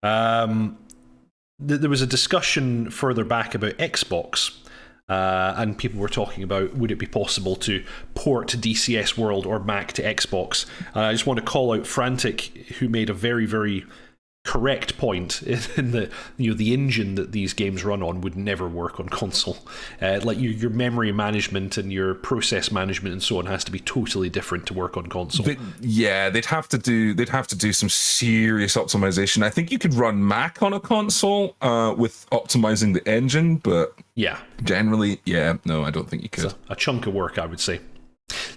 There was a discussion further back about Xbox, and people were talking about, would it be possible to port DCS World or Mac to Xbox? I just want to call out Frantic, who made a very, very correct point in the the engine that these games run on would never work on console. Like your memory management and your process management and so on has to be totally different to work on console. They'd have to do some serious optimization. I think you could run Mac on a console with optimizing the engine, but generally, no, I don't think you could. It's a chunk of work, I would say.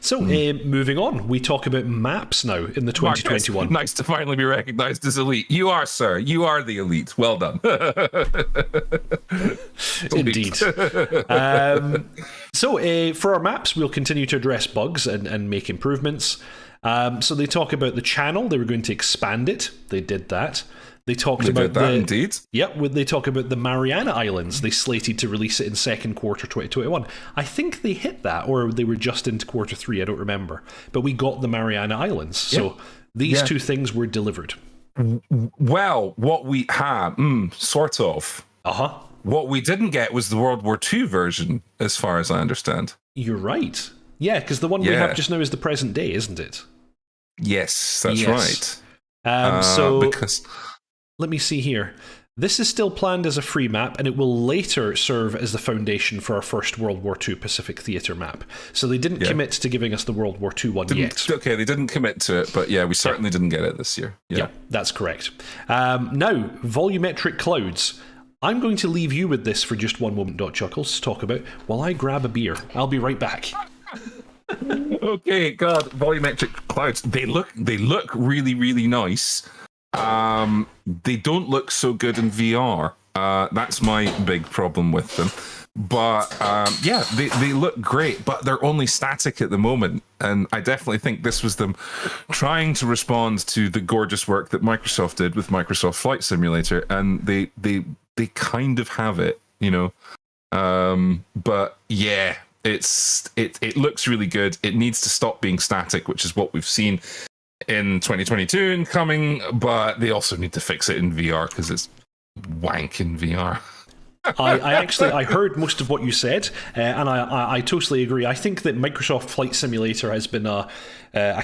So, moving on, we talk about maps now in the 2021. Marcus, nice to finally be recognized as elite. You are, sir. You are the elite. Well done. Indeed. So, for our maps, we'll continue to address bugs and make improvements. So, they talk about the channel. They were going to expand it. They did that. They talked about that, indeed. Yep, they talk about the Mariana Islands. They slated to release it in second quarter 2021. I think they hit that, or they were just into quarter 3. I don't remember. But we got the Mariana Islands. So these two things were delivered. Well, what we have, sort of. What we didn't get was the World War II version, as far as I understand. You're right. Yeah, because the one we have just now is the present day, isn't it? Yes, that's right. Because let me see here. This is still planned as a free map, and it will later serve as the foundation for our first World War II Pacific Theatre map. So they didn't commit to giving us the World War II one yet. Okay, they didn't commit to it, but we certainly didn't get it this year. Yeah, that's correct. Now, Volumetric Clouds. I'm going to leave you with this for just one moment, dotChuckles, to talk about while I grab a beer. I'll be right back. Okay, God, Volumetric Clouds. They look really, really nice. They don't look so good in VR. That's my big problem with them. But they look great, but they're only static at the moment. And I definitely think this was them trying to respond to the gorgeous work that Microsoft did with Microsoft Flight Simulator, and they kind of have it, you know. But yeah, it looks really good. It needs to stop being static, which is what we've seen in 2022 and coming, but they also need to fix it in VR because it's wank in VR. I heard most of what you said, and I totally agree. I think that Microsoft Flight Simulator has been a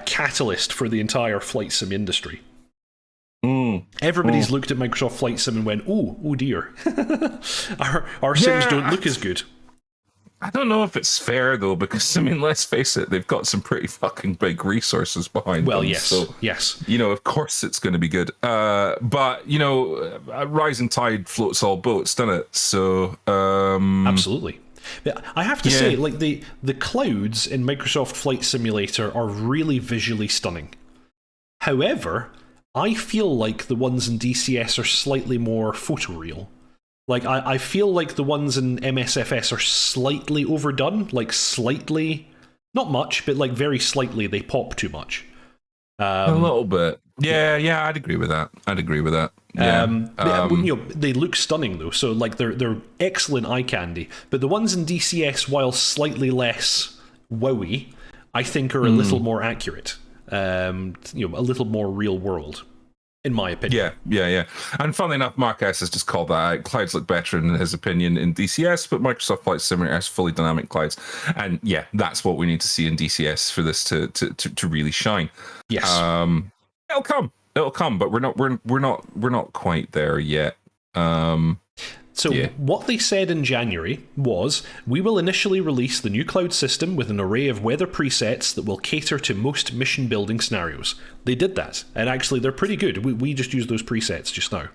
catalyst for the entire flight sim industry. Everybody's looked at Microsoft Flight Sim and went, oh dear, our sims don't look as good. I don't know if it's fair though, because I mean, let's face it, they've got some pretty fucking big resources behind them. Yes, so, yes. You know, of course it's going to be good. But you know, a rising tide floats all boats, doesn't it? So absolutely. I have to say, like the clouds in Microsoft Flight Simulator are really visually stunning. However, I feel like the ones in DCS are slightly more photoreal. Like, I feel like the ones in MSFS are slightly overdone. Like, slightly, not much, but like very slightly, they pop too much. A little bit. Yeah, I'd agree with that. Yeah. You know, they look stunning though, so like they're excellent eye candy. But the ones in DCS, while slightly less wowy, I think are a little more accurate. You know, a little more real world, in my opinion. Yeah. And funnily enough, Mark S has just called that out. Clouds look better in his opinion in DCS, but Microsoft Flight Simulator has fully dynamic clouds, and yeah, that's what we need to see in DCS for this to really shine. Yes, it'll come, but we're not quite there yet. What they said in January was, we will initially release the new cloud system with an array of weather presets that will cater to most mission building scenarios. They did that, and actually they're pretty good. We just used those presets just now.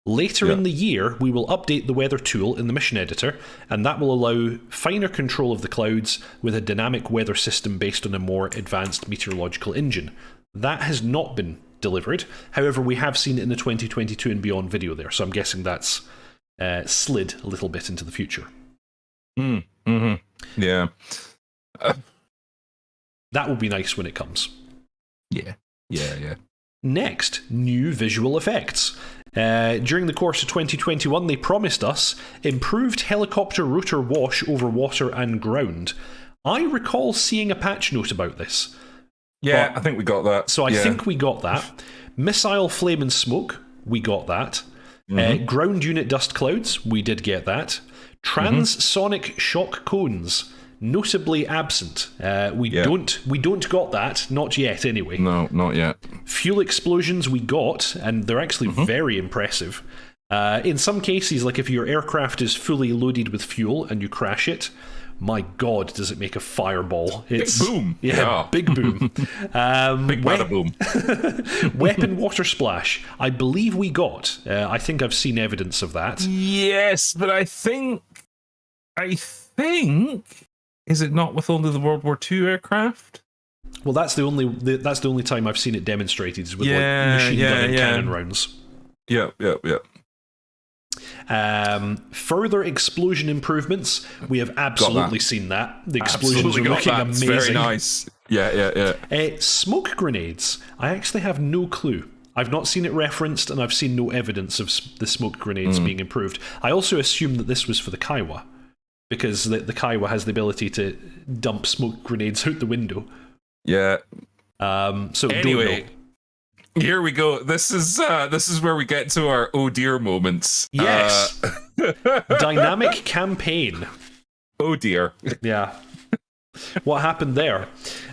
Later in the year, we will update the weather tool in the mission editor, and that will allow finer control of the clouds with a dynamic weather system based on a more advanced meteorological engine. That has not been delivered. However, we have seen it in the 2022 and beyond video there, so I'm guessing that's slid a little bit into the future. Yeah. That will be nice when it comes. Yeah. Next, new visual effects. During the course of 2021, they promised us improved helicopter rotor wash over water and ground. I recall seeing a patch note about this. Yeah, I think we got that. So I think we got that. Missile flame and smoke, we got that. Ground unit dust clouds, we did get that. Transonic shock cones, notably absent. We don't got that, not yet anyway. No, not yet. Fuel explosions we got, and they're actually very impressive. In some cases, like if your aircraft is fully loaded with fuel and you crash it, my God, does it make a fireball. It's big boom. Yeah, big boom. Big bada boom. Weapon water splash, I believe we got. I think I've seen evidence of that. Yes, but I think, is it not with only the World War II aircraft? Well, that's the only time I've seen it demonstrated is with like machine gun and cannon rounds. Yeah. Further explosion improvements, we have absolutely seen that. The explosions are looking amazing. Very nice. Yeah. Smoke grenades, I actually have no clue. I've not seen it referenced, and I've seen no evidence of the smoke grenades being improved. I also assume that this was for the Kiowa, because the Kiowa has the ability to dump smoke grenades out the window. Yeah. So anyway, don't know. Here we go. This is where we get to our oh dear moments. Yes. Dynamic campaign. Oh dear. Yeah. What happened there?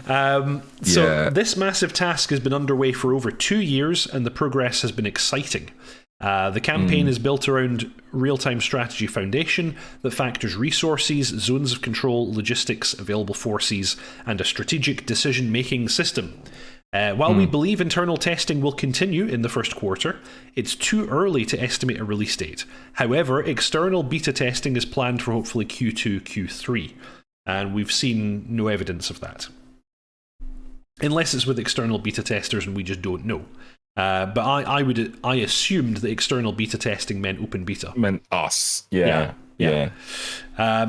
So this massive task has been underway for over 2 years, and the progress has been exciting. The campaign is built around real-time strategy foundation that factors resources, zones of control, logistics, available forces, and a strategic decision-making system. While we believe internal testing will continue in the first quarter, it's too early to estimate a release date. However, external beta testing is planned for hopefully Q2, Q3, and we've seen no evidence of that. Unless it's with external beta testers and we just don't know. But I assumed that external beta testing meant open beta. Meant us. Yeah.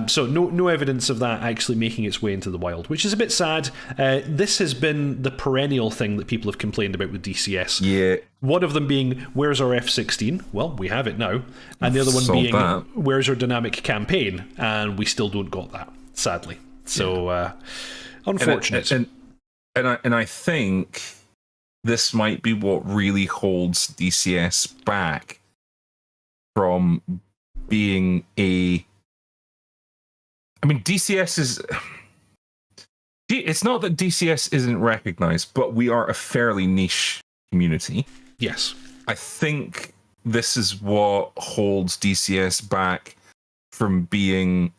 So no evidence of that actually making its way into the wild, which is a bit sad. This has been the perennial thing that people have complained about with DCS. Yeah. One of them being, where's our F-16? Well, we have it now. And the other one being, where's our dynamic campaign? And we still don't got that, sadly. So, unfortunate. And I think this might be what really holds DCS back from being a... I mean, DCS is... It's not that DCS isn't recognized, but we are a fairly niche community. Yes. I think this is what holds DCS back from being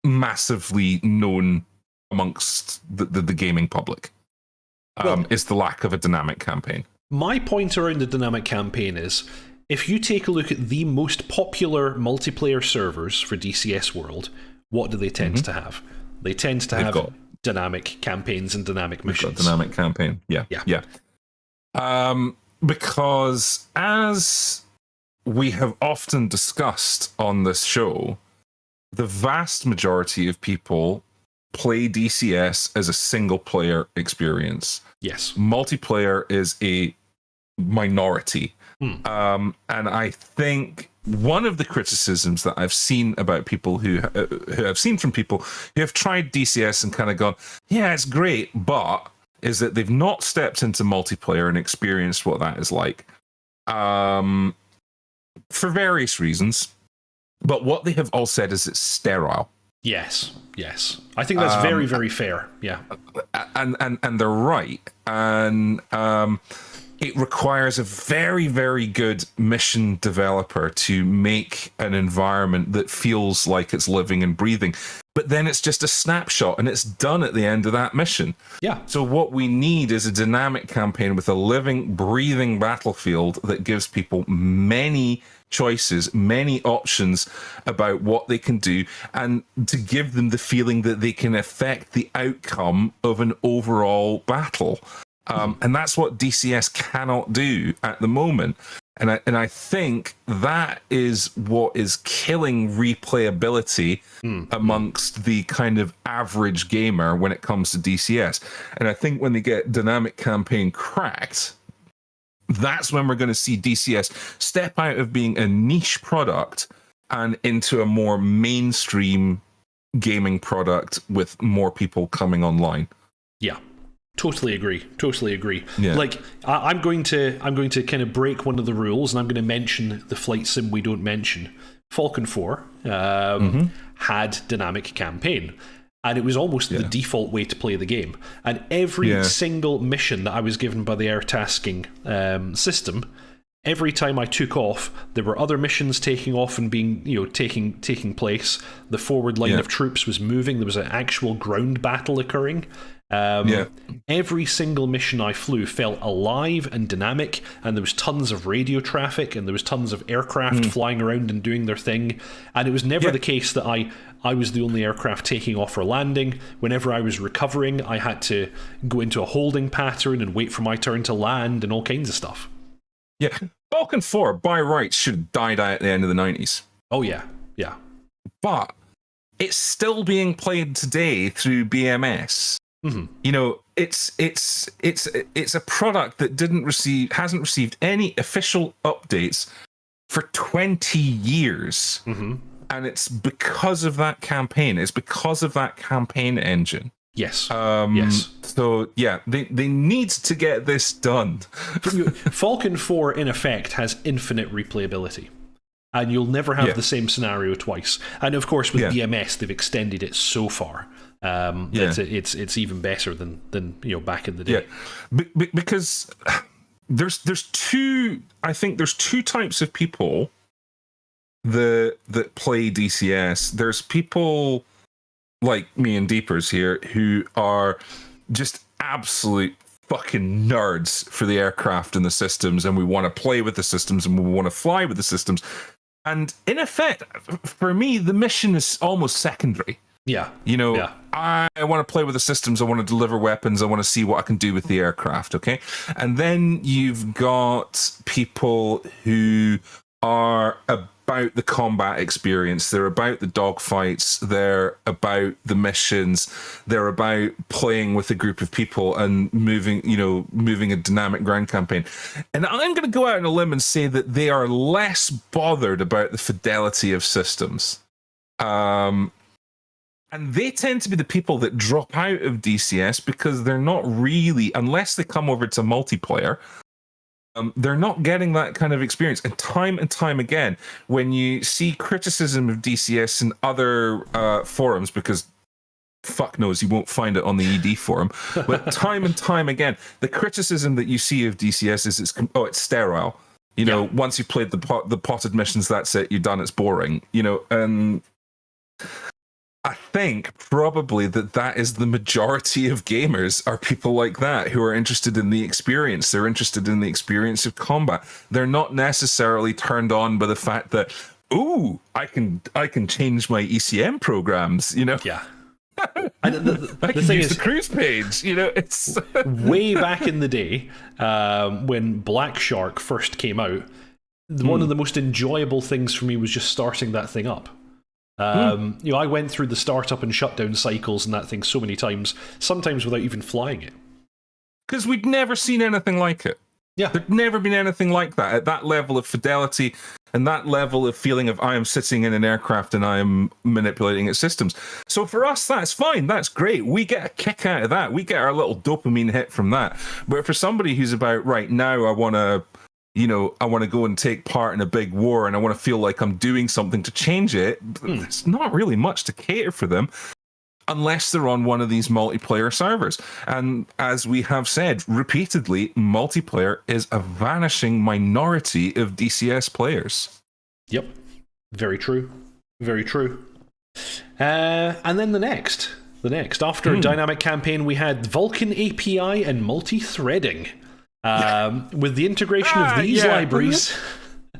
massively known amongst the gaming public. Is the lack of a dynamic campaign. My point around the dynamic campaign is, if you take a look at the most popular multiplayer servers for DCS World, what do they tend to have? They tend to have dynamic campaigns and dynamic missions. Got dynamic campaign, yeah. Because as we have often discussed on this show, the vast majority of people play DCS as a single player experience. Yes. Multiplayer is a minority. And I think one of the criticisms that I've seen about people who I've seen from people who have tried DCS and kind of gone, yeah, it's great, but is that they've not stepped into multiplayer and experienced what that is like. For various reasons. But what they have all said is it's sterile. Yes. I think that's very, very fair. Yeah. And they're right. And it requires a very, very good mission developer to make an environment that feels like it's living and breathing. But then it's just a snapshot and it's done at the end of that mission. Yeah. So what we need is a dynamic campaign with a living, breathing battlefield that gives people many choices, many options about what they can do, and to give them the feeling that they can affect the outcome of an overall battle. And that's what DCS cannot do at the moment. And I think that is what is killing replayability amongst the kind of average gamer when it comes to DCS. And I think when they get dynamic campaign cracked, that's when we're going to see DCS step out of being a niche product and into a more mainstream gaming product with more people coming online. Yeah. Totally agree. Yeah. Like, I'm going to kind of break one of the rules, and I'm going to mention the flight sim we don't mention. Falcon 4 had dynamic campaign, and it was almost the default way to play the game. And every single mission that I was given by the air tasking system, every time I took off, there were other missions taking off and being, taking place. The forward line of troops was moving. There was an actual ground battle occurring. Every single mission I flew felt alive and dynamic, and there was tons of radio traffic, and there was tons of aircraft flying around and doing their thing. And it was never the case that I was the only aircraft taking off or landing. Whenever I was recovering, I had to go into a holding pattern and wait for my turn to land and all kinds of stuff. Yeah, Vulcan 4 by rights should have died out at the end of the 90s. Oh yeah. But it's still being played today through BMS. It's a product that hasn't received any official updates for 20 years. And it's because of that campaign. It's because of that campaign engine. Yes. Yes. So yeah, they need to get this done. Falcon 4 in effect has infinite replayability. And you'll never have the same scenario twice. And of course with BMS they've extended it so far. It's even better than back in the day. Because there's two types of people that play DCS. There's people like me and Deepers here who are just absolute fucking nerds for the aircraft and the systems, and we want to play with the systems and we want to fly with the systems. And in effect, for me, the mission is almost secondary. Yeah. I want to play with the systems. I want to deliver weapons. I want to see what I can do with the aircraft. Okay. And then you've got people who are about the combat experience. They're about the dogfights. They're about the missions. They're about playing with a group of people and moving a dynamic ground campaign. And I'm going to go out on a limb and say that they are less bothered about the fidelity of systems. And they tend to be the people that drop out of DCS because they're not really, unless they come over to multiplayer, they're not getting that kind of experience. And time again, when you see criticism of DCS in other forums, because fuck knows you won't find it on the ED forum, but time and time again, the criticism that you see of DCS is it's sterile. You know, once you've played the potted missions, that's it, you're done, it's boring. You know, and I think probably that is the majority of gamers are people like that who are interested in the experience. They're interested in the experience of combat. They're not necessarily turned on by the fact that, ooh, I can change my ECM programs, you know? Yeah. And the thing is, the cruise page, you know, it's way back in the day when Black Shark first came out. One of the most enjoyable things for me was just starting that thing up. You know, I went through the startup and shutdown cycles and that thing so many times, sometimes without even flying it. Because we'd never seen anything like it. Yeah. There'd never been anything like that at that level of fidelity and that level of feeling of I am sitting in an aircraft and I am manipulating its systems. So for us, that's fine. That's great. We get a kick out of that. We get our little dopamine hit from that. But for somebody who's about, right now, I want to go and take part in a big war and I want to feel like I'm doing something to change it, it's not really much to cater for them unless they're on one of these multiplayer servers. And as we have said repeatedly, multiplayer is a vanishing minority of DCS players. Yep. Very true. Very true. And then the next. After a dynamic campaign, we had Vulcan API and Multi-Threading. With the integration of these libraries,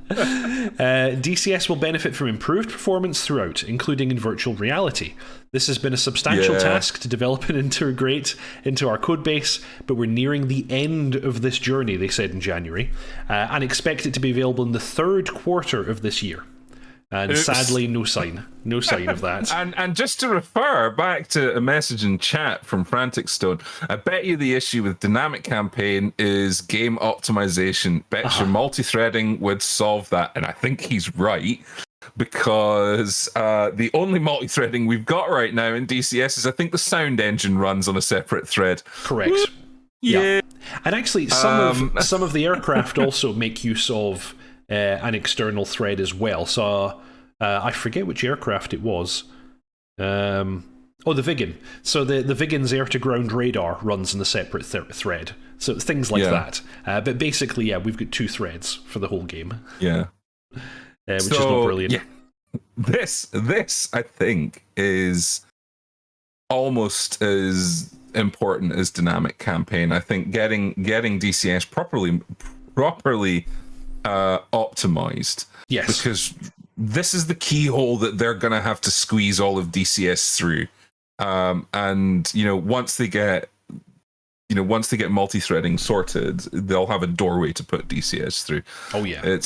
DCS will benefit from improved performance throughout, including in virtual reality. This has been a substantial task to develop and integrate into our codebase, but we're nearing the end of this journey, they said in January, and expect it to be available in the third quarter of this year. And sadly, no sign of that. And just to refer back to a message in chat from Frantic Stone, I bet you the issue with dynamic campaign is game optimization. Bet your multi-threading would solve that, and I think he's right, because the only multi-threading we've got right now in DCS is I think the sound engine runs on a separate thread. Correct. Yeah. And actually, some of the aircraft also make use of an external thread as well. So I forget which aircraft it was. The Viggen. So the Viggen's air-to-ground radar runs in a separate thread. So things like that. But basically, we've got two threads for the whole game. Yeah. Which is not brilliant. Yeah. This I think is almost as important as dynamic campaign. I think getting DCS properly optimized. Yes. Because this is the keyhole that they're going to have to squeeze all of DCS through. And once they get multi-threading sorted, they'll have a doorway to put DCS through. Oh yeah.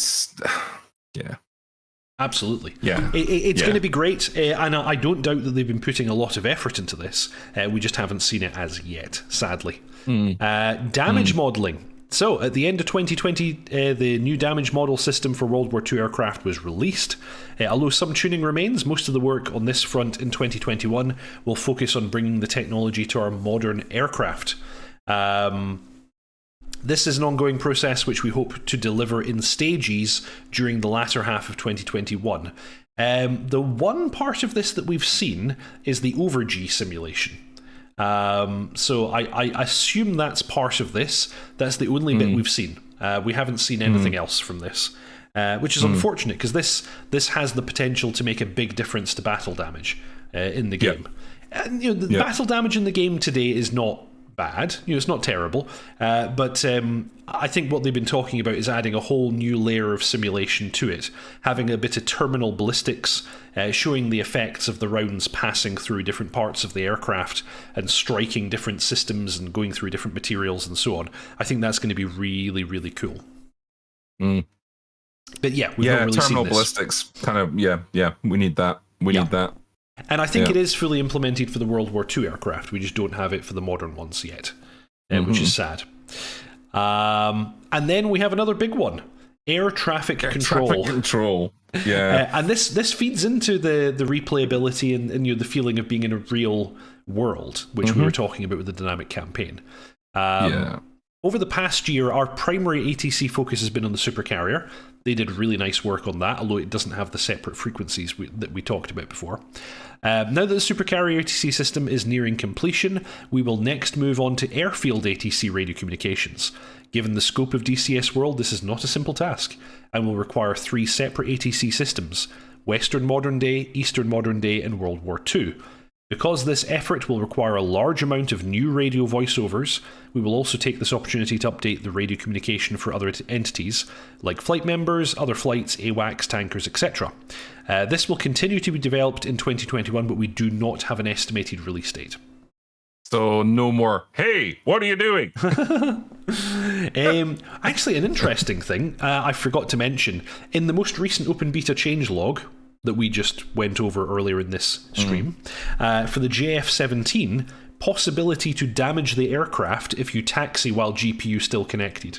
Absolutely. Yeah. It's going to be great, and I don't doubt that they've been putting a lot of effort into this. We just haven't seen it as yet, sadly. Damage modeling. So, at the end of 2020, the new damage model system for World War II aircraft was released. Although some tuning remains, most of the work on this front in 2021 will focus on bringing the technology to our modern aircraft. This is an ongoing process which we hope to deliver in stages during the latter half of 2021. The one part of this that we've seen is the over-G simulation. So I assume that's part of this. That's the only bit we've seen. We haven't seen anything else from this, which is unfortunate because this has the potential to make a big difference to battle damage in the game. And the battle damage in the game today is not bad. It's not terrible, but I think what they've been talking about is adding a whole new layer of simulation to it, having a bit of terminal ballistics, showing the effects of the rounds passing through different parts of the aircraft and striking different systems and going through different materials and so on. I think that's going to be really, really cool. But we've not really terminal seen this. ballistics, kind of, we need that. We need that. And I think it is fully implemented for the World War II aircraft. We just don't have it for the modern ones yet, which is sad. And then we have another big one. Air traffic control. Yeah. And this feeds into the replayability and the feeling of being in a real world, which we were talking about with the dynamic campaign. Over the past year, our primary ATC focus has been on the supercarrier. They did really nice work on that, although it doesn't have the separate frequencies that we talked about before. Now that the supercarrier ATC system is nearing completion, we will next move on to airfield ATC radio communications. Given the scope of DCS World, this is not a simple task, and will require 3 separate ATC systems: Western Modern Day, Eastern Modern Day, and World War II. Because this effort will require a large amount of new radio voiceovers, we will also take this opportunity to update the radio communication for other entities, like flight members, other flights, AWACS, tankers, etc. This will continue to be developed in 2021, but we do not have an estimated release date. So no more, hey, what are you doing? Actually, an interesting thing I forgot to mention, in the most recent open beta changelog that we just went over earlier in this stream, for the JF-17, possibility to damage the aircraft if you taxi while GPU still connected.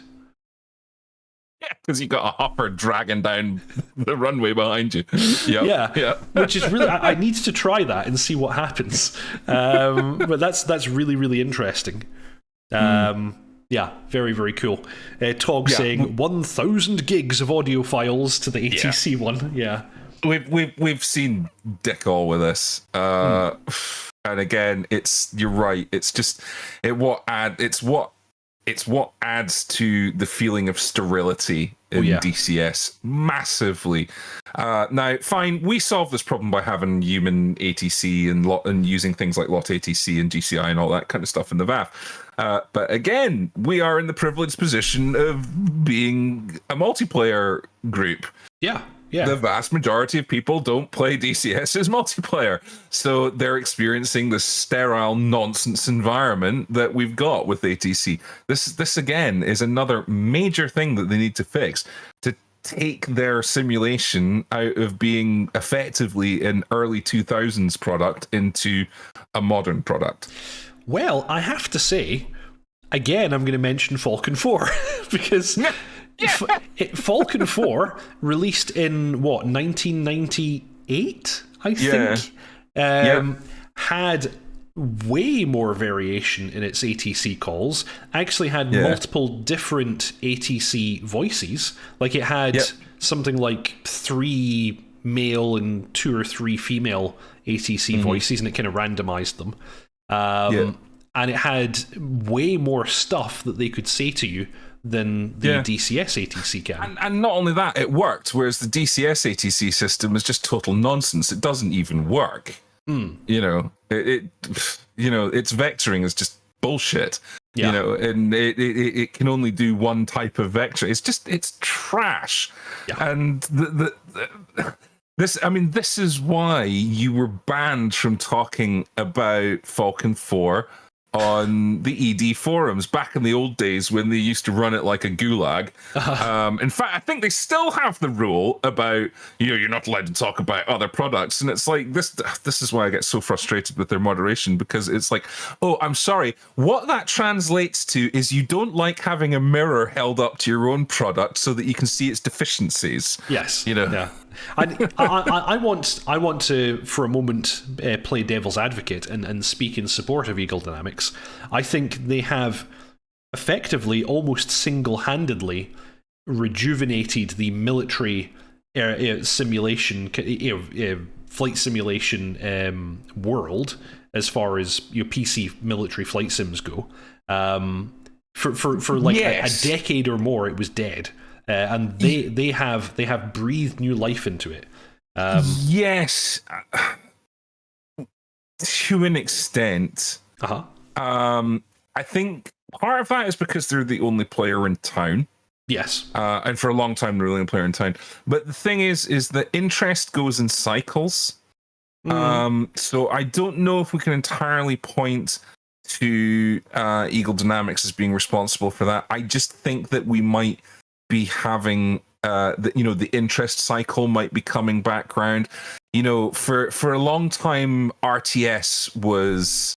Yeah, because you got a hopper dragging down the runway behind you. Yep. Yeah, which is really, I need to try that and see what happens. But that's really, really interesting. Yeah, very, very cool. Tog saying 1,000 gigs of audio files to the ATC one. Yeah. We've seen dick all with this, and again, you're right. It's what adds to the feeling of sterility in DCS massively. Now, fine, we solve this problem by having human ATC and using things like lot ATC and GCI and all that kind of stuff in the VAF. But again, we are in the privileged position of being a multiplayer group. Yeah. Yeah. The vast majority of people don't play DCS as multiplayer, so they're experiencing the sterile nonsense environment that we've got with ATC. This again is another major thing that they need to fix, to take their simulation out of being effectively an early 2000s product into a modern product. Well, I have to say, again, I'm going to mention Falcon 4 because... Falcon 4 released in 1998, I think, had way more variation in its ATC calls. Actually had multiple different ATC voices. Like it had something like 3 male and 2 or 3 female ATC voices, and it kind of randomized them. And it had way more stuff that they could say to you than the DCS ATC can. And not only that, it worked, whereas the DCS ATC system is just total nonsense. It doesn't even work. You know, its vectoring is just bullshit. You know, and it can only do one type of vector. It's trash. And this is why you were banned from talking about Falcon 4 on the ED forums back in the old days when they used to run it like a gulag. In fact, I think they still have the rule about, you're not allowed to talk about other products. And it's like, this is why I get so frustrated with their moderation, because it's like, oh, I'm sorry. What that translates to is you don't like having a mirror held up to your own product so that you can see its deficiencies. Yes. Yeah. I want to, for a moment, play devil's advocate and speak in support of Eagle Dynamics. I think they have effectively, almost single-handedly, rejuvenated the military simulation, flight simulation world as far as your PC military flight sims go. For like a decade or more, it was dead. And they have breathed new life into it. Yes, to an extent. I think part of that is because they're the only player in town. Yes, and for a long time, they're the only player in town. But the thing is that interest goes in cycles. So I don't know if we can entirely point to Eagle Dynamics as being responsible for that. I just think that we might be having the interest cycle might be coming back round. For a long time RTS was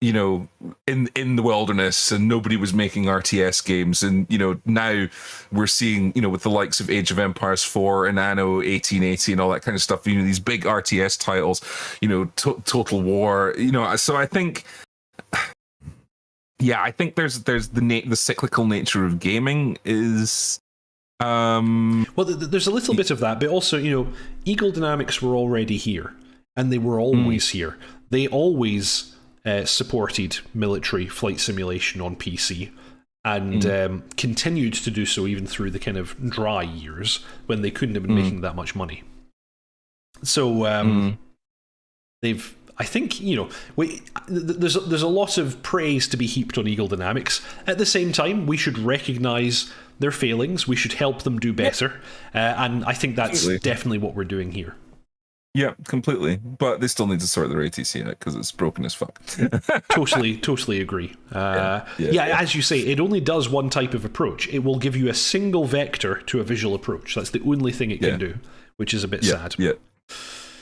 in the wilderness and nobody was making RTS games, and now we're seeing with the likes of Age of Empires 4 and Anno 1880 and all that kind of stuff, these big RTS titles, Total War, so I think Yeah, I think there's the cyclical nature of gaming is. Well, there's a little bit of that, but also, Eagle Dynamics were already here, and they were always here. They always supported military flight simulation on PC, and continued to do so even through the kind of dry years when they couldn't have been making that much money. So they've, I think, there's a lot of praise to be heaped on Eagle Dynamics. At the same time, we should recognise their failings. We should help them do better, and I think that's definitely what we're doing here. Yeah, completely. But they still need to sort their ATC out because it's broken as fuck. Totally agree. As you say, it only does one type of approach. It will give you a single vector to a visual approach. That's the only thing it can do, which is a bit sad.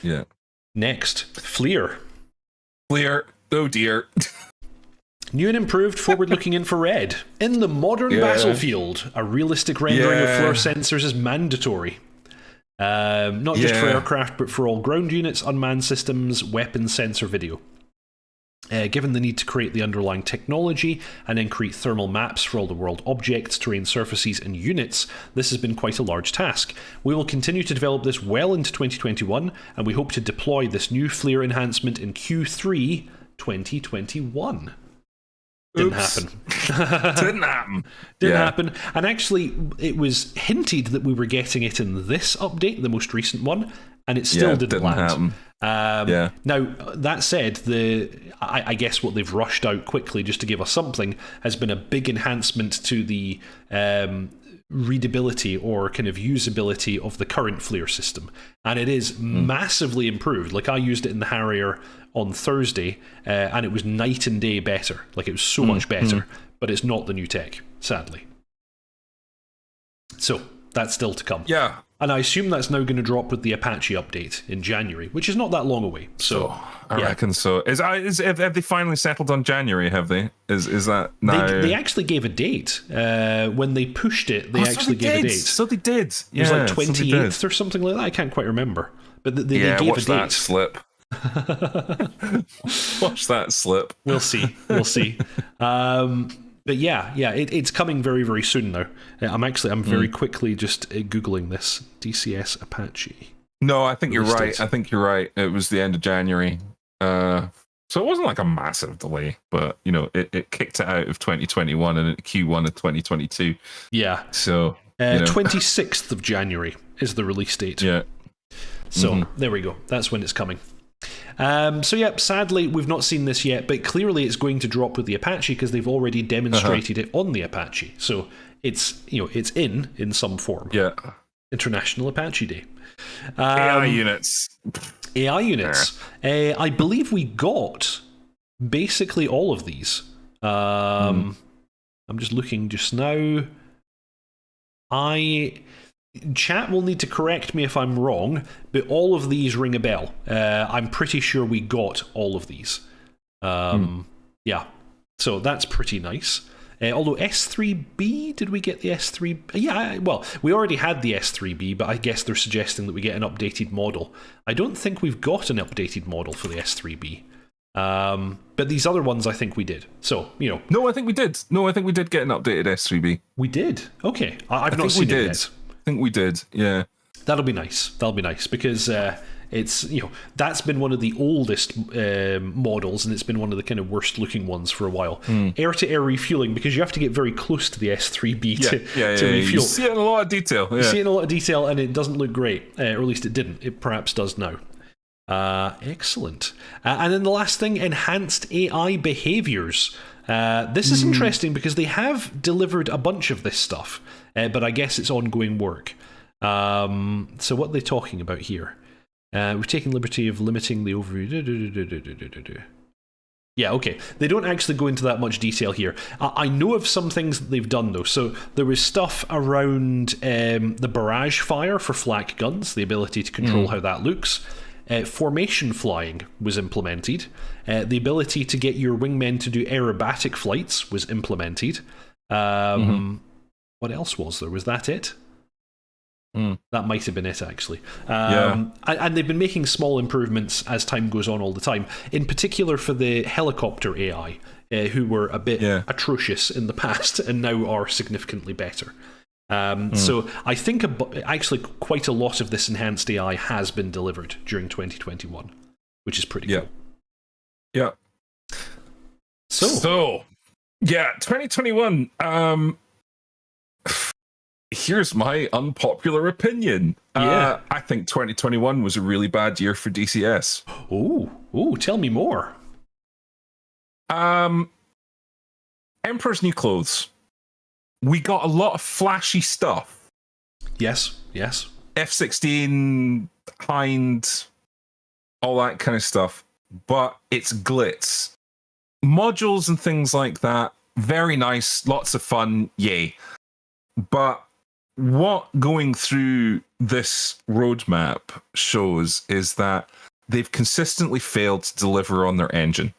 Yeah. Next, FLIR. FLIR. Oh dear. New and improved forward-looking infrared. In the modern battlefield, a realistic rendering of FLIR sensors is mandatory. Not just for aircraft, but for all ground units, unmanned systems, weapons, sensor, video. Given the need to create the underlying technology and then create thermal maps for all the world objects, terrain surfaces, and units, this has been quite a large task. We will continue to develop this well into 2021, and we hope to deploy this new FLIR enhancement in Q3 2021. Didn't happen. Didn't happen. And actually, it was hinted that we were getting it in this update, the most recent one, and it still didn't land. Now, that said, I guess what they've rushed out quickly just to give us something has been a big enhancement to the readability or kind of usability of the current FLIR system. And it is massively improved. Like, I used it in the Harrier on Thursday, and it was night and day better. Like, it was so much better, but it's not the new tech, sadly. So, that's still to come. Yeah. And I assume that's now going to drop with the Apache update in January, which is not that long away. So I reckon so. Have they finally settled on January? Have they? Is that now? They actually gave a date when they pushed it. They actually gave a date. So they did. It was like 28th or something like that. I can't quite remember, but they gave a date. That slip. Watch that slip. We'll see. But it's coming very, very soon now. I'm very quickly just Googling this. DCS Apache. No, I think you're right. It was the end of January. So it wasn't like a massive delay, but it kicked it out of 2021 and Q1 of 2022. Yeah. So 26th of January is the release date. Yeah. So there we go. That's when it's coming. Sadly, we've not seen this yet, but clearly it's going to drop with the Apache because they've already demonstrated it on the Apache. So it's in some form. Yeah. International Apache Day. AI units. I believe we got basically all of these. I'm just looking just now. Chat will need to correct me if I'm wrong, but all of these ring a bell. I'm pretty sure we got all of these. Yeah, so that's pretty nice. Although S3B, did we get the S3? Yeah, well, we already had the S3B, but I guess they're suggesting that we get an updated model. I don't think we've got an updated model for the S3B. But these other ones, I think we did. So, No, I think we did. No, I think we did get an updated S3B. We did? Okay. I've not seen it yet. I think we did, yeah. That'll be nice because it's that's been one of the oldest models, and it's been one of the kind of worst looking ones for a while. Air-to-air refueling, because you have to get very close to the S3B to refuel. You see it in a lot of detail. You see it in a lot of detail, and it doesn't look great, or at least it didn't. It perhaps does now. Excellent. And then the last thing, enhanced AI behaviors. This is interesting because they have delivered a bunch of this stuff, but I guess it's ongoing work. So what are they talking about here? We've taken liberty of limiting the overview. Yeah, okay. They don't actually go into that much detail here. I know of some things that they've done, though. So there was stuff around the barrage fire for flak guns, the ability to control how that looks. Formation flying was implemented. The ability to get your wingmen to do aerobatic flights was implemented. What else was there? Was that it? That might have been it, actually. And they've been making small improvements as time goes on all the time. In particular for the helicopter AI. who were a bit atrocious in the past and now are significantly better. So I think actually quite a lot of this enhanced AI has been delivered during 2021, which is pretty cool. Yeah. So, 2021. Here's my unpopular opinion. I think 2021 was a really bad year for DCS. Ooh, tell me more. Emperor's New Clothes. We got a lot of flashy stuff. Yes. F-16, Hind, all that kind of stuff. But it's glitz. Modules and things like that, very nice, lots of fun, yay. But what going through this roadmap shows is that they've consistently failed to deliver on their engine.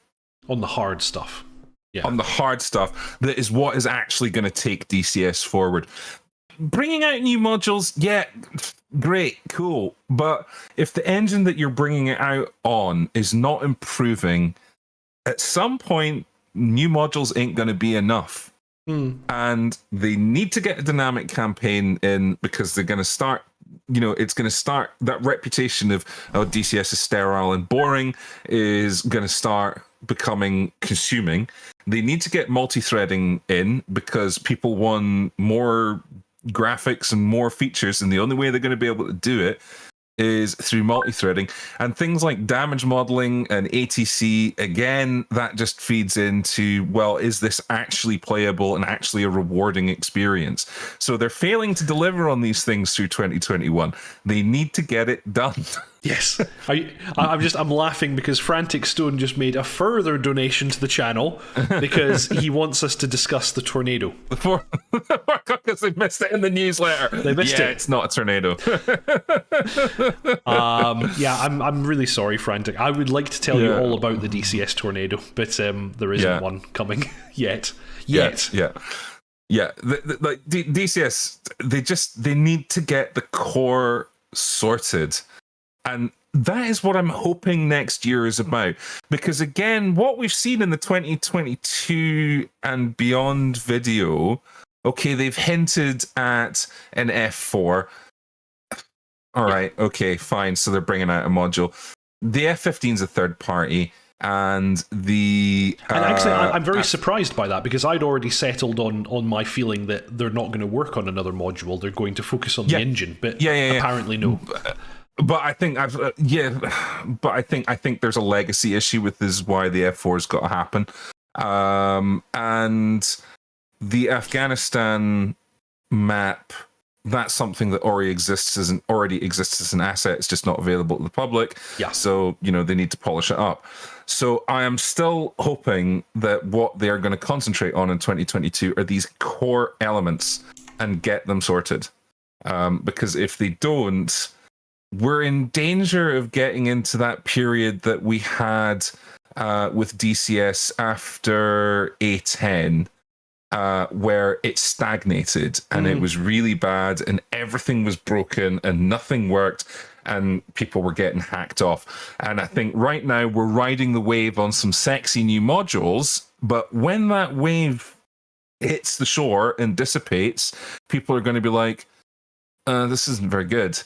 On the hard stuff. Yeah. On the hard stuff that is what is actually going to take DCS forward. Bringing out new modules, yeah, great, cool. But if the engine that you're bringing it out on is not improving, at some point, new modules ain't going to be enough. And they need to get a dynamic campaign in because they're going to start, it's going to start, that reputation of, DCS is sterile and boring is going to start becoming consuming. They need to get multi-threading in because people want more graphics and more features, and the only way they're going to be able to do it is through multi-threading. And things like damage modeling and ATC, again, that just feeds into, well, is this actually playable and actually a rewarding experience? So they're failing to deliver on these things through 2021. They need to get it done. Yes. I'm laughing because Frantic Stone just made a further donation to the channel because he wants us to discuss the tornado. Because they missed it in the newsletter. They missed it. It's not a tornado. I'm really sorry, Frantic. I would like to tell you all about the DCS tornado, but there isn't one coming yet. DCS, they need to get the core sorted. And that is what I'm hoping next year is about. Because again, what we've seen in the 2022 and beyond video, okay, they've hinted at an F4. All right, okay, fine. So they're bringing out a module. The F-15 is a third party. And actually, I'm very surprised by that because I'd already settled on my feeling that they're not going to work on another module. They're going to focus on the engine. But apparently no. But I think I think there's a legacy issue with this is why the F4's got to happen. And the Afghanistan map, that's something that already exists as an asset. It's just not available to the public. Yeah. So, they need to polish it up. So I am still hoping that what they're going to concentrate on in 2022 are these core elements and get them sorted. Because if they don't, we're in danger of getting into that period that we had with DCS after A10, where it stagnated and it was really bad and everything was broken and nothing worked and people were getting hacked off. And I think right now we're riding the wave on some sexy new modules, but when that wave hits the shore and dissipates, people are going to be like, this isn't very good.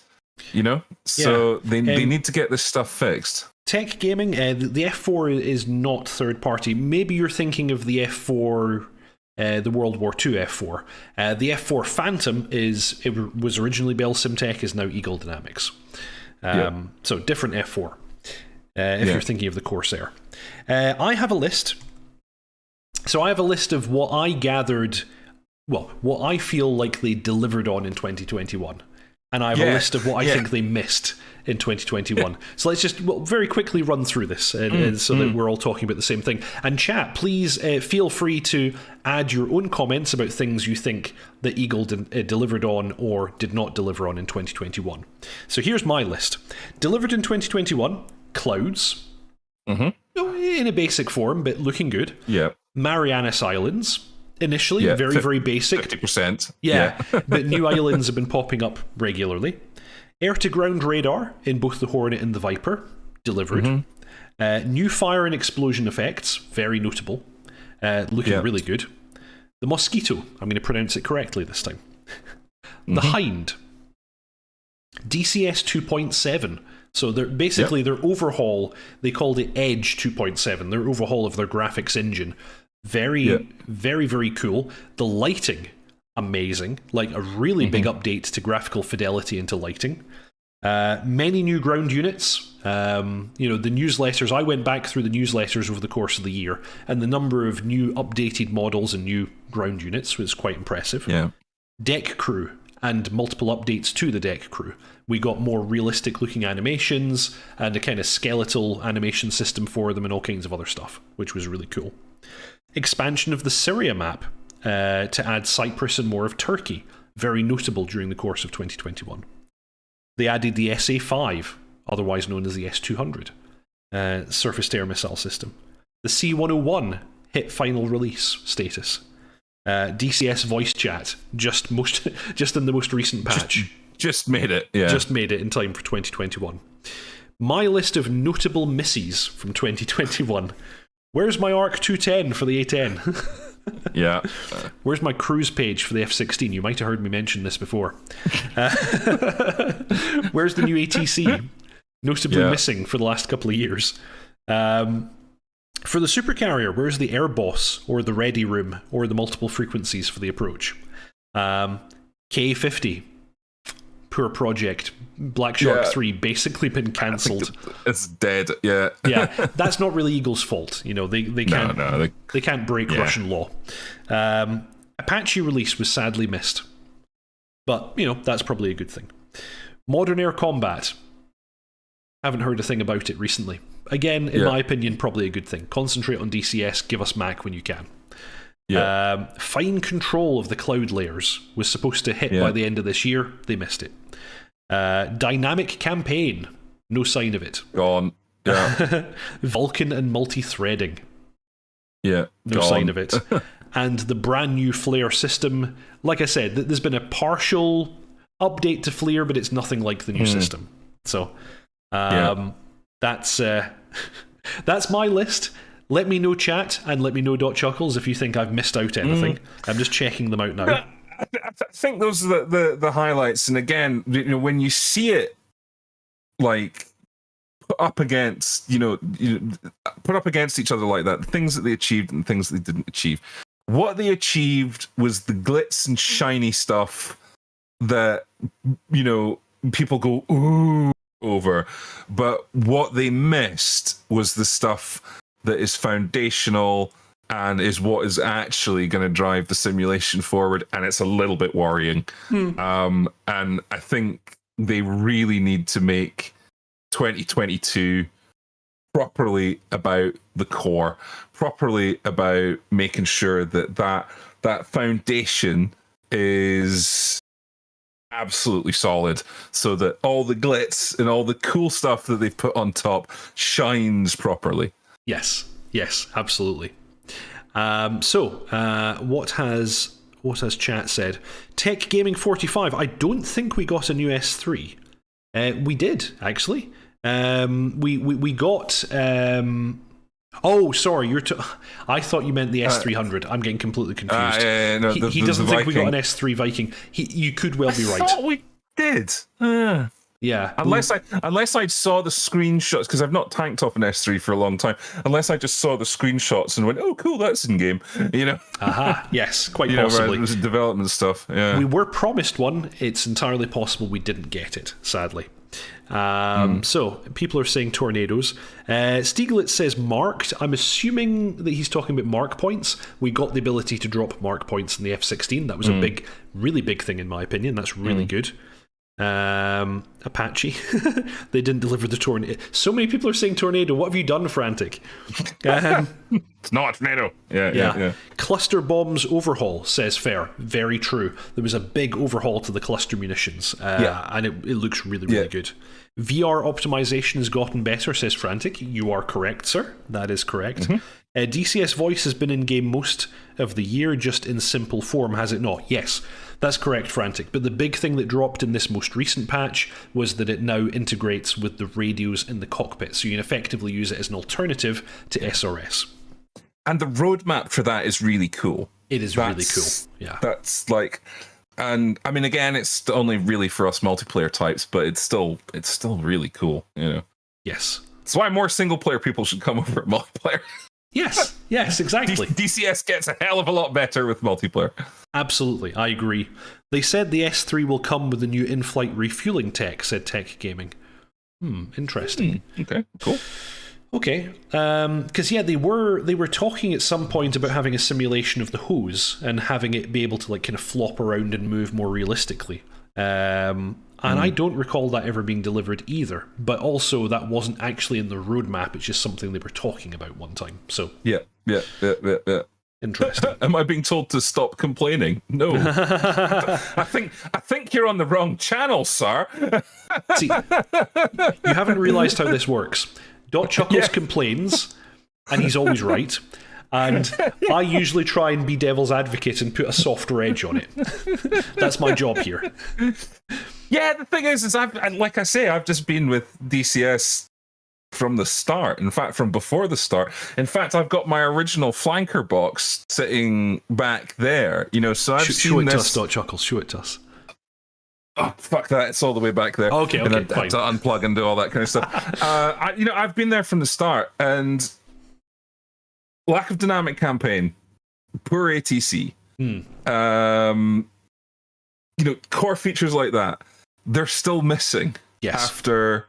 So they need to get this stuff fixed. Tech gaming, the F4 is not third party. Maybe you're thinking of the F4, the World War II F4. The F4 Phantom was originally Bell Simtech, is now Eagle Dynamics. So different F4. If you're thinking of the Corsair, I have a list. So I have a list of what I gathered, what I feel like they delivered on in 2021. And I have a list of what I think they missed in 2021. So let's just very quickly run through this so that we're all talking about the same thing. And chat, please feel free to add your own comments about things you think that Eagle delivered on or did not deliver on in 2021. So here's my list. Delivered in 2021, Clouds. In a basic form, but looking good. Yeah. Mariana Islands. Initially, very basic. 50%. Yeah, but new islands have been popping up regularly. Air-to-ground radar in both the Hornet and the Viper, delivered. New fire and explosion effects, very notable. looking really good. The Mosquito, I'm going to pronounce it correctly this time. The Hind, DCS 2.7. So they're basically their overhaul, they called it Edge 2.7, their overhaul of their graphics engine. Very, very, very cool. The lighting, amazing. Like a really big update to graphical fidelity into lighting. Many new ground units. You know, the newsletters, I went back through the newsletters over the course of the year, and the number of new updated models and new ground units was quite impressive. Yeah. Deck crew and multiple updates to the deck crew. We got more realistic looking animations and a kind of skeletal animation system for them and all kinds of other stuff, which was really cool. Expansion of the Syria map to add Cyprus and more of Turkey. Very notable during the course of 2021. They added the SA-5, otherwise known as the S-200, surface-to-air missile system. The C-101 hit final release status. DCS voice chat, just in the most recent patch. Just made it, yeah. Just made it in time for 2021. My list of notable misses from 2021. Where's my ARC 210 for the A10? Yeah. Where's my cruise page for the F-16? You might have heard me mention this before. Where's the new ATC? Notably missing for the last couple of years. For the supercarrier, where's the Air Boss, or the Ready Room, or the multiple frequencies for the approach? K-50. Poor project. Black Shark 3 basically been cancelled. It's dead, yeah. Yeah, that's not really Eagle's fault. You know, they can't they can't break Russian law. Apache release was sadly missed. But, you know, that's probably a good thing. Modern air combat. Haven't heard a thing about it recently. Again, in my opinion, probably a good thing. Concentrate on DCS, give us Mac when you can. Yeah. Fine control of the cloud layers was supposed to hit by the end of this year. They missed it. Dynamic campaign. No sign of it. Gone. Yeah. Vulcan and multi-threading. Yeah. No sign of it. And the brand new Flare system. Like I said, there's been a partial update to Flare, but it's nothing like the new system. So, that's my list. Let me know, chat, and let me know, dotChuckles, if you think I've missed out anything. I'm just checking them out now. I think those are the highlights. And again, you know, when you see it like put up against, put up against each other like that, the things that they achieved and the things that they didn't achieve. What they achieved was the glitz and shiny stuff that, you know, people go ooh over. But what they missed was the stuff that is foundational and is what is actually going to drive the simulation forward, and it's a little bit worrying. And I think they really need to make 2022 properly about the core, properly about making sure that foundation is absolutely solid, so that all the glitz and all the cool stuff that they've put on top shines properly. Yes, absolutely. What has chat said? Tech Gaming 45. I don't think we got a new S3. We did, actually. We got. Oh, sorry. I thought you meant the S300. I'm getting completely confused. No, he doesn't think we got an S3 Viking. You could well be right. I thought we did. Yeah. Unless I saw the screenshots, because I've not tanked off an S3 for a long time. Unless I just saw the screenshots and went, "Oh, cool, that's in game." You know. Aha. Yes, quite possibly. It was development stuff. Yeah. We were promised one. It's entirely possible we didn't get it. Sadly. So people are saying tornadoes. Stieglitz says marked. I'm assuming that he's talking about mark points. We got the ability to drop mark points in the F-16. That was a really big thing in my opinion. That's really good. Apache. They didn't deliver the tornado. So many people are saying tornado. What have you done, Frantic? It's not a tornado. Yeah. Cluster bombs overhaul, says Fair. Very true. There was a big overhaul to the cluster munitions, and it looks really good. VR optimization has gotten better, says Frantic. You are correct, sir. That is correct. DCS Voice has been in game most of the year, just in simple form, has it not? Yes, that's correct, Frantic. But the big thing that dropped in this most recent patch was that it now integrates with the radios in the cockpit, so you can effectively use it as an alternative to SRS. And the roadmap for that is really cool. It is really cool. Yeah. That's like, and I mean, again, it's only really for us multiplayer types, but it's still really cool, you know. Yes. That's why more single player people should come over at multiplayer. Yes, exactly. DCS gets a hell of a lot better with multiplayer. Absolutely, I agree. They said the S3 will come with the new in-flight refueling tech, said Tech Gaming. Interesting. Okay, cool. Okay, because they were talking at some point about having a simulation of the hose and having it be able to like kind of flop around and move more realistically. And I don't recall that ever being delivered either. But also that wasn't actually in the roadmap. It's just something they were talking about one time. So yeah. Interesting. Am I being told to stop complaining? No. I think you're on the wrong channel, sir. See, you haven't realised how this works. dotChuckles complains, and he's always right. And I usually try and be devil's advocate and put a softer edge on it. That's my job here. Yeah, the thing is like I say, I've just been with DCS from the start. In fact, from before the start. In fact, I've got my original flanker box sitting back there. You know, so I've seen show it this. to us, dotChuckles. Show it to us. Oh, fuck that. It's all the way back there. Okay, and I fine. had to unplug and do all that kind of stuff. I've been there from the start, and lack of dynamic campaign, poor ATC. Core features like that, they're still missing. Yes. After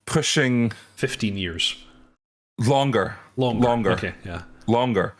pushing 15 years. Longer. Okay, yeah. Longer.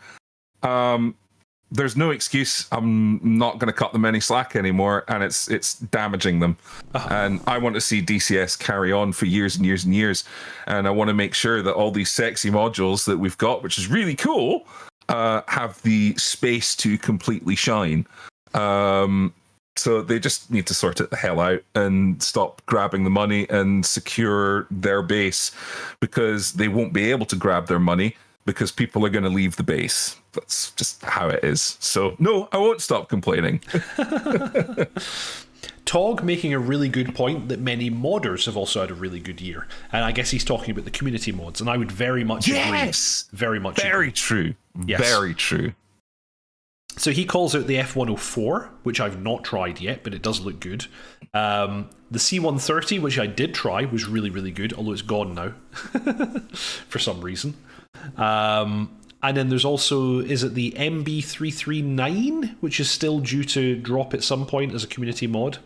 There's no excuse. I'm not going to cut them any slack anymore, and it's damaging them. And I want to see DCS carry on for years and years and years. And I want to make sure that all these sexy modules that we've got, which is really cool, have the space to completely shine. So they just need to sort it the hell out and stop grabbing the money and secure their base, because they won't be able to grab their money because people are going to leave the base. That's just how it is. So, no, I won't stop complaining. Tog making a really good point that many modders have also had a really good year. And I guess he's talking about the community mods, and I would very much agree. Very much agree. True. Yes. Very true. So he calls out the F104, which I've not tried yet, but it does look good. The C130, which I did try, was really, really good, although it's gone now for some reason. And then there's also, is it the MB339, which is still due to drop at some point as a community mod?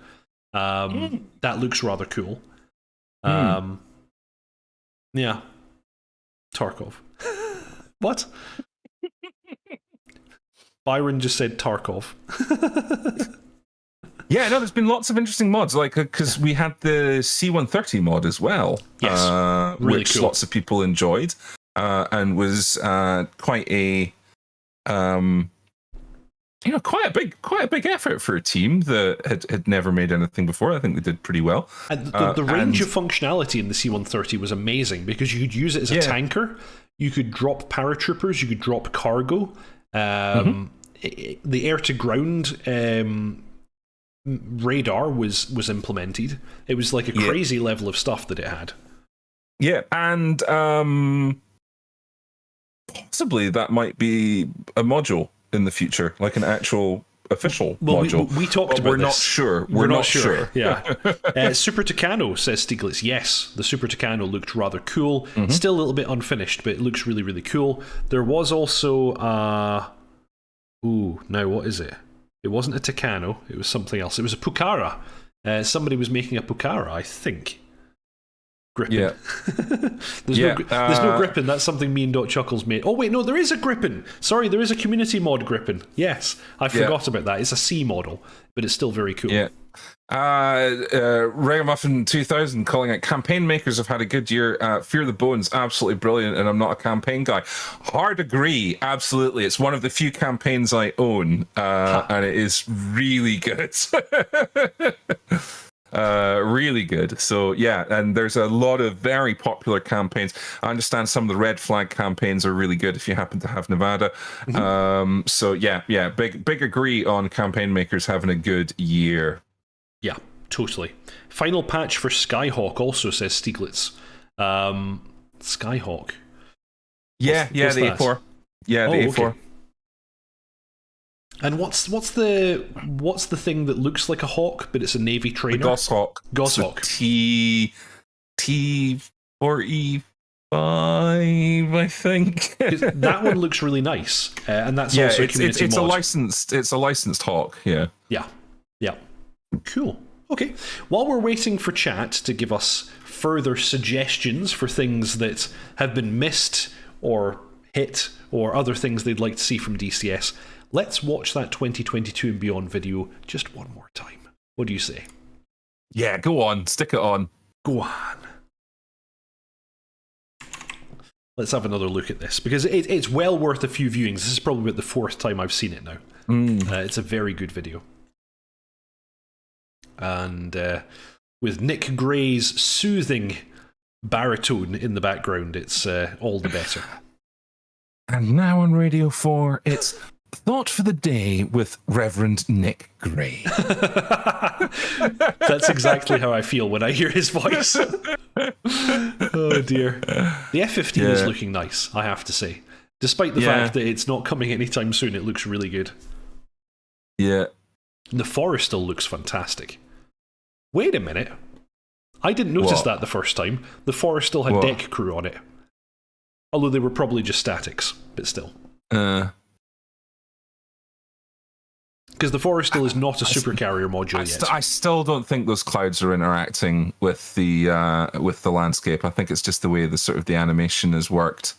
That looks rather cool. Yeah. Tarkov. What? Byron just said Tarkov. Yeah, no, there's been lots of interesting mods, like, because we had the C130 mod as well. Yes, really which cool. Lots of people enjoyed, and was quite a quite a big effort for a team that had never made anything before. I think they did pretty well. And the range of functionality in the C130 was amazing, because you could use it as a tanker, you could drop paratroopers, you could drop cargo. The air-to-ground radar was implemented. It was like a crazy level of stuff that it had. Yeah, and possibly that might be a module in the future, like an actual official module. We talked about we're this. Not sure. We're not sure. Yeah. Super Tucano, says Stieglitz. Yes, the Super Tucano looked rather cool. Still a little bit unfinished, but it looks really, really cool. There was also now what is it? It wasn't a Tucano, it was something else. It was a Pucara. Somebody was making a Pucara, I think. Grippin. Yeah. There's no Grippin. That's something me and dotChuckles made. Oh wait, no, there is a Grippin. Sorry, there is a community mod Grippin. Yes, I forgot about that. It's a C model, but it's still very cool. Yeah. Ragamuffin 2000 calling it, campaign makers have had a good year. Fear the Bones, absolutely brilliant, and I'm not a campaign guy. Hard agree, absolutely. It's one of the few campaigns I own, and it is really good. Really good. So yeah, and there's a lot of very popular campaigns. I understand some of the red flag campaigns are really good if you happen to have Nevada. So yeah, big agree on campaign makers having a good year. Yeah, totally. Final patch for Skyhawk also, says Stieglitz. Skyhawk. What's the A4. Yeah, the A4. Okay. And what's the thing that looks like a hawk, but it's a Navy trainer? The Goshawk. Goshawk. T45, I think. That one looks really nice, and that's also a community it's mod. It's a licensed hawk. Yeah. Yeah. Cool. Okay. While we're waiting for chat to give us further suggestions for things that have been missed or hit or other things they'd like to see from DCS, let's watch that 2022 and beyond video just one more time. What do you say? Yeah, go on. Stick it on. Go on. Let's have another look at this, because it's well worth a few viewings. This is probably about the fourth time I've seen it now. It's a very good video. And with Nick Gray's soothing baritone in the background, it's all the better. And now on Radio 4, it's Thought for the Day with Reverend Nick Gray. That's exactly how I feel when I hear his voice. Oh dear. The F-15 is looking nice, I have to say. Despite the fact that it's not coming anytime soon, it looks really good. Yeah. And the Forrestal looks fantastic. Wait a minute. I didn't notice that the first time. The Forrestal had deck crew on it. Although they were probably just statics, but still. Because the Forrestal is not a supercarrier module yet. I still don't think those clouds are interacting with the landscape. I think it's just the way the sort of the animation has worked.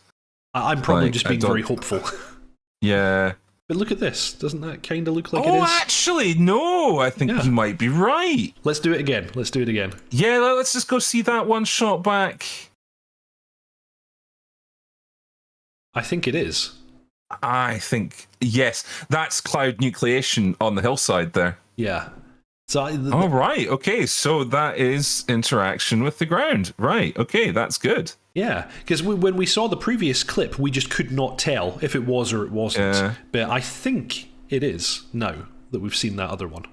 I'm probably just being very hopeful. Yeah. But look at this. Doesn't that kind of look like it is? Oh, actually, no. I think you might be right. Let's do it again. Yeah, let's just go see that one shot back. I think it is. I think, yes. That's cloud nucleation on the hillside there. Yeah. So oh, right. Okay, so that is interaction with the ground. Right. Okay, that's good. Yeah, because when we saw the previous clip, we just could not tell if it was or it wasn't. But I think it is now that we've seen that other one.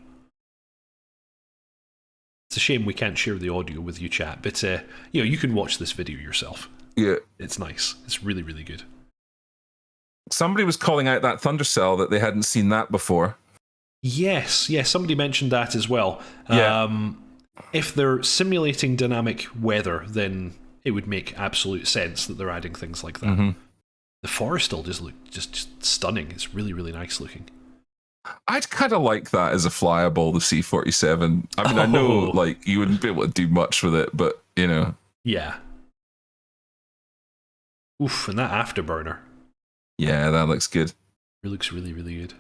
It's a shame we can't share the audio with you, chat, but you can watch this video yourself. Yeah. It's nice. It's really, really good. Somebody was calling out that Thundercell that they hadn't seen that before. Yes, somebody mentioned that as well. Yeah. If they're simulating dynamic weather, then it would make absolute sense that they're adding things like that. Mm-hmm. The Forrestal just look just stunning. It's really, really nice looking. I'd kind of like that as a flyable, the C-47. I mean, I know like you wouldn't be able to do much with it, but you know. Yeah. Oof, and that Afterburner. Yeah, that looks good. It looks really, really good.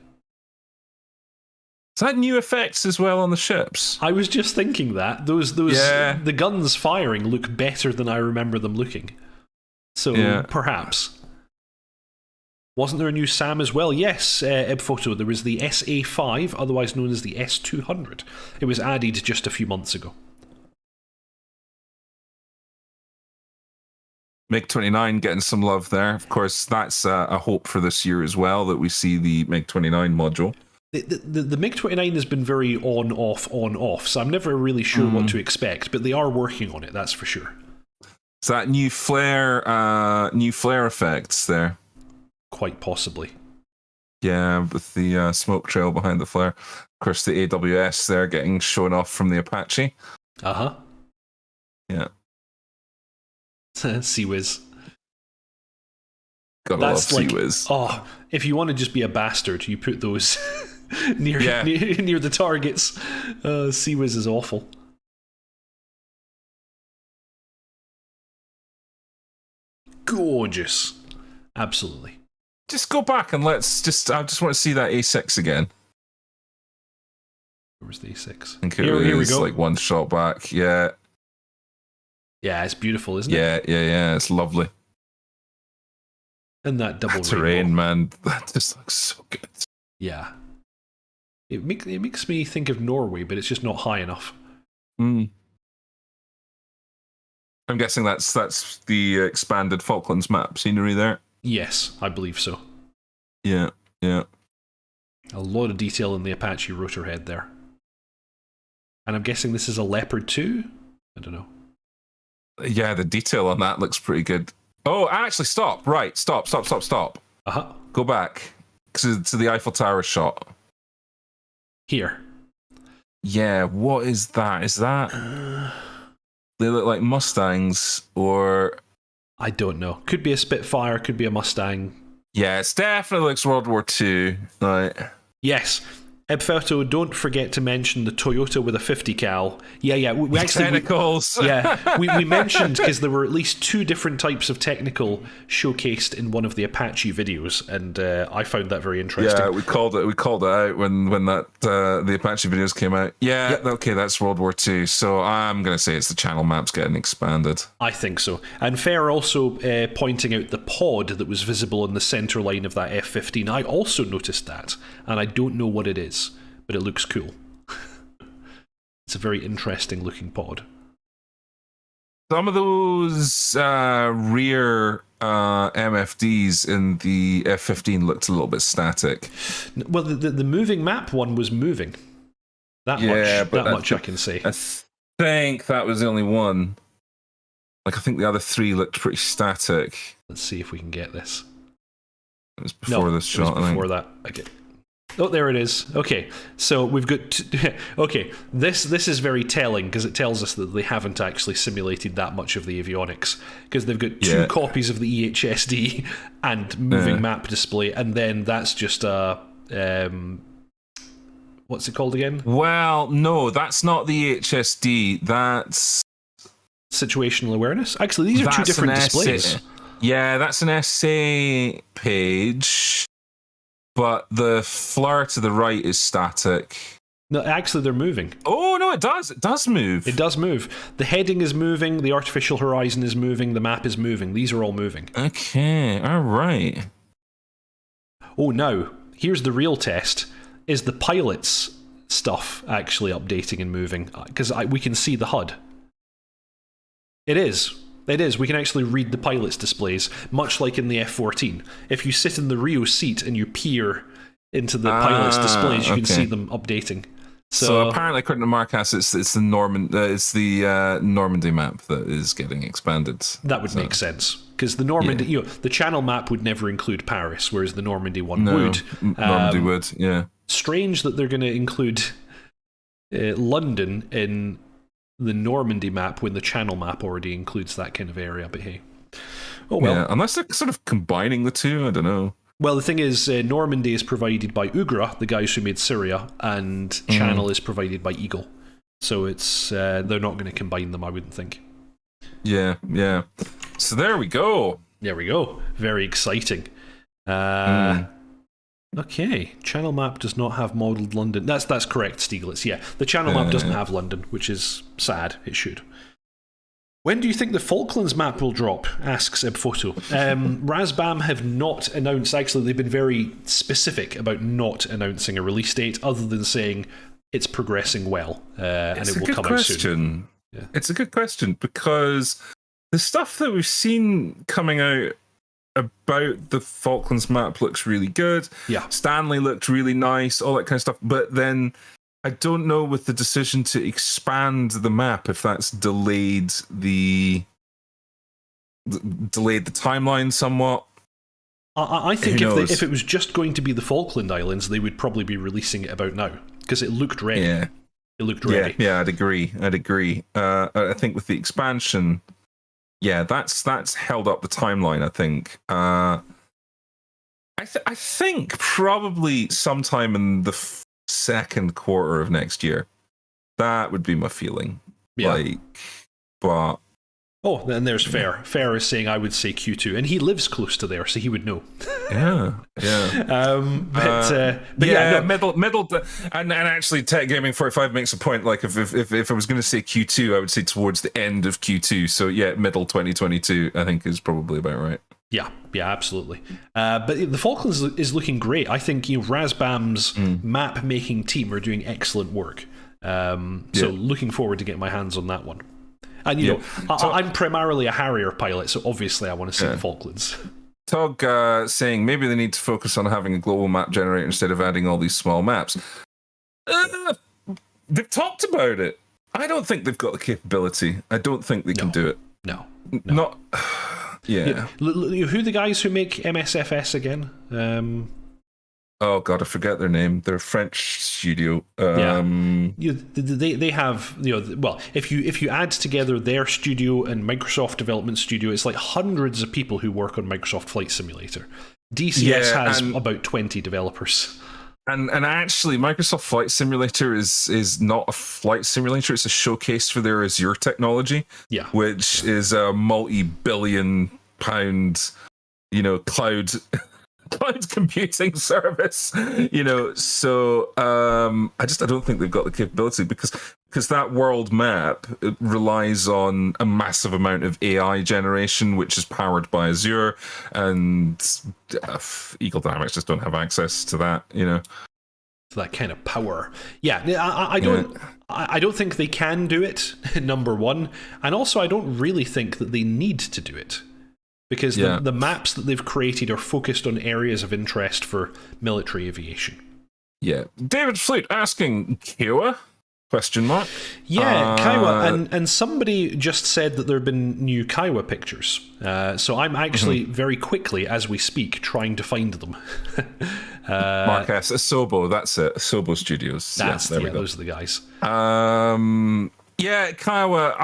Is that new effects as well on the ships? I was just thinking that. The guns firing look better than I remember them looking. So, perhaps. Wasn't there a new SAM as well? Yes, Ebphoto. There was the SA5, otherwise known as the S200. It was added just a few months ago. MiG-29 getting some love there. Of course, that's a hope for this year as well, that we see the MiG-29 module. The MiG-29 has been very on-off, so I'm never really sure what to expect, but they are working on it, that's for sure. Is that new flare effects there? Quite possibly. Yeah, with the smoke trail behind the flare. Of course, the AWS there getting shown off from the Apache. Uh-huh. Yeah. Sea-Wiz. Gotta love Sea-Wiz. Oh, if you want to just be a bastard, you put those near the targets. Sea-Wiz is awful. Gorgeous. Absolutely. Just go back and I just want to see that A6 again. Where's the A6? I think here we go. Like one shot back. Yeah. Yeah, it's beautiful, isn't it? Yeah. It's lovely. And that double terrain, man, that just looks so good. Yeah. It makes me think of Norway, but it's just not high enough. I'm guessing that's the expanded Falklands map scenery there. Yes, I believe so. Yeah. A lot of detail in the Apache rotor head there. And I'm guessing this is a Leopard 2? I don't know. Yeah, the detail on that looks pretty good. Oh, actually, stop. Right, stop. Uh-huh. Go back to the Eiffel Tower shot. Here. Yeah, what is that? Is that... They look like Mustangs, or... I don't know. Could be a Spitfire, could be a Mustang. Yeah, it definitely looks World War II. Like... Yes. Ebfoto, don't forget to mention the Toyota with a 50 cal. Yeah. We actually, technicals. we mentioned, because there were at least 2 different types of technical showcased in one of the Apache videos, and I found that very interesting. Yeah, we called it out when that the Apache videos came out. Yeah, yep. Okay, that's World War II. So I'm going to say it's the channel maps getting expanded. I think so. And Fair also pointing out the pod that was visible in the center line of that F-15. I also noticed that, and I don't know what it is. But it looks cool. It's a very interesting looking pod. Some of those rear MFDs in the F-15 looked a little bit static. Well, the moving map one was moving. That much I can say. I think that was the only one. Like, I think the other 3 looked pretty static. Let's see if we can get this. It was before this shot. It was before that. Okay. Oh, there it is. Okay, so we've got... okay, this is very telling, because it tells us that they haven't actually simulated that much of the avionics, because they've got 2 copies of the EHSD and moving map display, and then that's just a... what's it called again? Well, no, that's not the EHSD. That's... situational awareness? Actually, these are 2 different displays. Yeah, that's an essay page... But the flare to the right is static. No, actually, they're moving. Oh, no, it does. It does move. It does move. The heading is moving. The artificial horizon is moving. The map is moving. These are all moving. Okay, all right. Oh, now, here's the real test. Is the pilot's stuff actually updating and moving? Because we can see the HUD. It is. It is. We can actually read the pilot's displays, much like in the F-14. If you sit in the Rio seat and you peer into the pilot's displays, you can see them updating. So apparently, according to Marcus, it's the Normandy map that is getting expanded. That would make sense, because the Normandy, the channel map would never include Paris, whereas the Normandy one would. Normandy would. Yeah. Strange that they're going to include London in the Normandy map when the channel map already includes that kind of area, but hey. Oh well. Yeah, unless they're sort of combining the 2, I don't know. Well, the thing is, Normandy is provided by Ugra, the guys who made Syria, and channel is provided by Eagle. So it's they're not going to combine them, I wouldn't think. Yeah. So there we go. There we go. Very exciting. Okay, channel map does not have modelled London. That's correct, Stieglitz. Yeah, the channel map doesn't have London, which is sad. It should. When do you think the Falklands map will drop? Asks Ebfoto. Razbam have not announced. Actually, they've been very specific about not announcing a release date, other than saying it's progressing well and it will come out soon. Yeah. It's a good question, because the stuff that we've seen coming out about the Falklands map looks really good. Yeah. Stanley looked really nice, all that kind of stuff. But then I don't know with the decision to expand the map if that's delayed the timeline somewhat. I think if it was just going to be the Falkland Islands, they would probably be releasing it about now, because it looked ready. Yeah. It looked ready. Yeah, I'd agree. I think with the expansion, yeah, that's held up the timeline, I think. I think probably sometime in the second quarter of next year. That would be my feeling. Yeah. But... Oh, then there's Fair. Fair is saying I would say Q2, and he lives close to there, so he would know. Yeah. Middle, and actually, Tech Gaming 45 makes a point. Like if I was going to say Q2, I would say towards the end of Q2. So yeah, middle 2022, I think is probably about right. Yeah, absolutely. But the Falklands is looking great. I think Razbam's map making team are doing excellent work. So looking forward to getting my hands on that one. And, I'm primarily a Harrier pilot, so obviously I want to see the Falklands. Tog saying maybe they need to focus on having a global map generator instead of adding all these small maps. They've talked about it. I don't think they've got the capability. I don't think they can do it. No. Yeah. Who are the guys who make MSFS again? Oh God, I forget their name. They're a French studio. They have, well, if you add together their studio and Microsoft Development Studio, it's like hundreds of people who work on Microsoft Flight Simulator. DCS has about 20 developers. And actually, Microsoft Flight Simulator is not a flight simulator. It's a showcase for their Azure technology, which is a multi-billion pound, cloud computing service. So I don't think they've got the capability because that world map relies on a massive amount of AI generation, which is powered by Azure, and Eagle Dynamics just don't have access to that. That kind of power. I don't think they can do it, number one, and also I don't really think that they need to do it. Because the maps that they've created are focused on areas of interest for military aviation. Yeah. David Flute asking, Kiowa? Yeah, Kiowa. And somebody just said that there have been new Kiowa pictures. So I'm actually very quickly, as we speak, trying to find them. Mark S. Asobo, that's it. Asobo Studios. There we go. Those are the guys. Kiowa...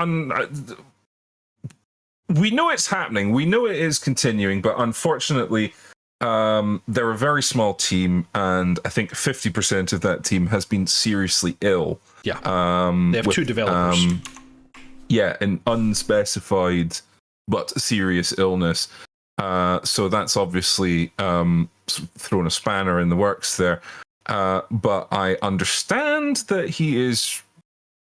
we know it's happening. We know it is continuing, but unfortunately, they're a very small team, and I think 50% of that team has been seriously ill. Yeah, they have 2 developers. An unspecified but serious illness. So that's obviously thrown a spanner in the works there. But I understand that he is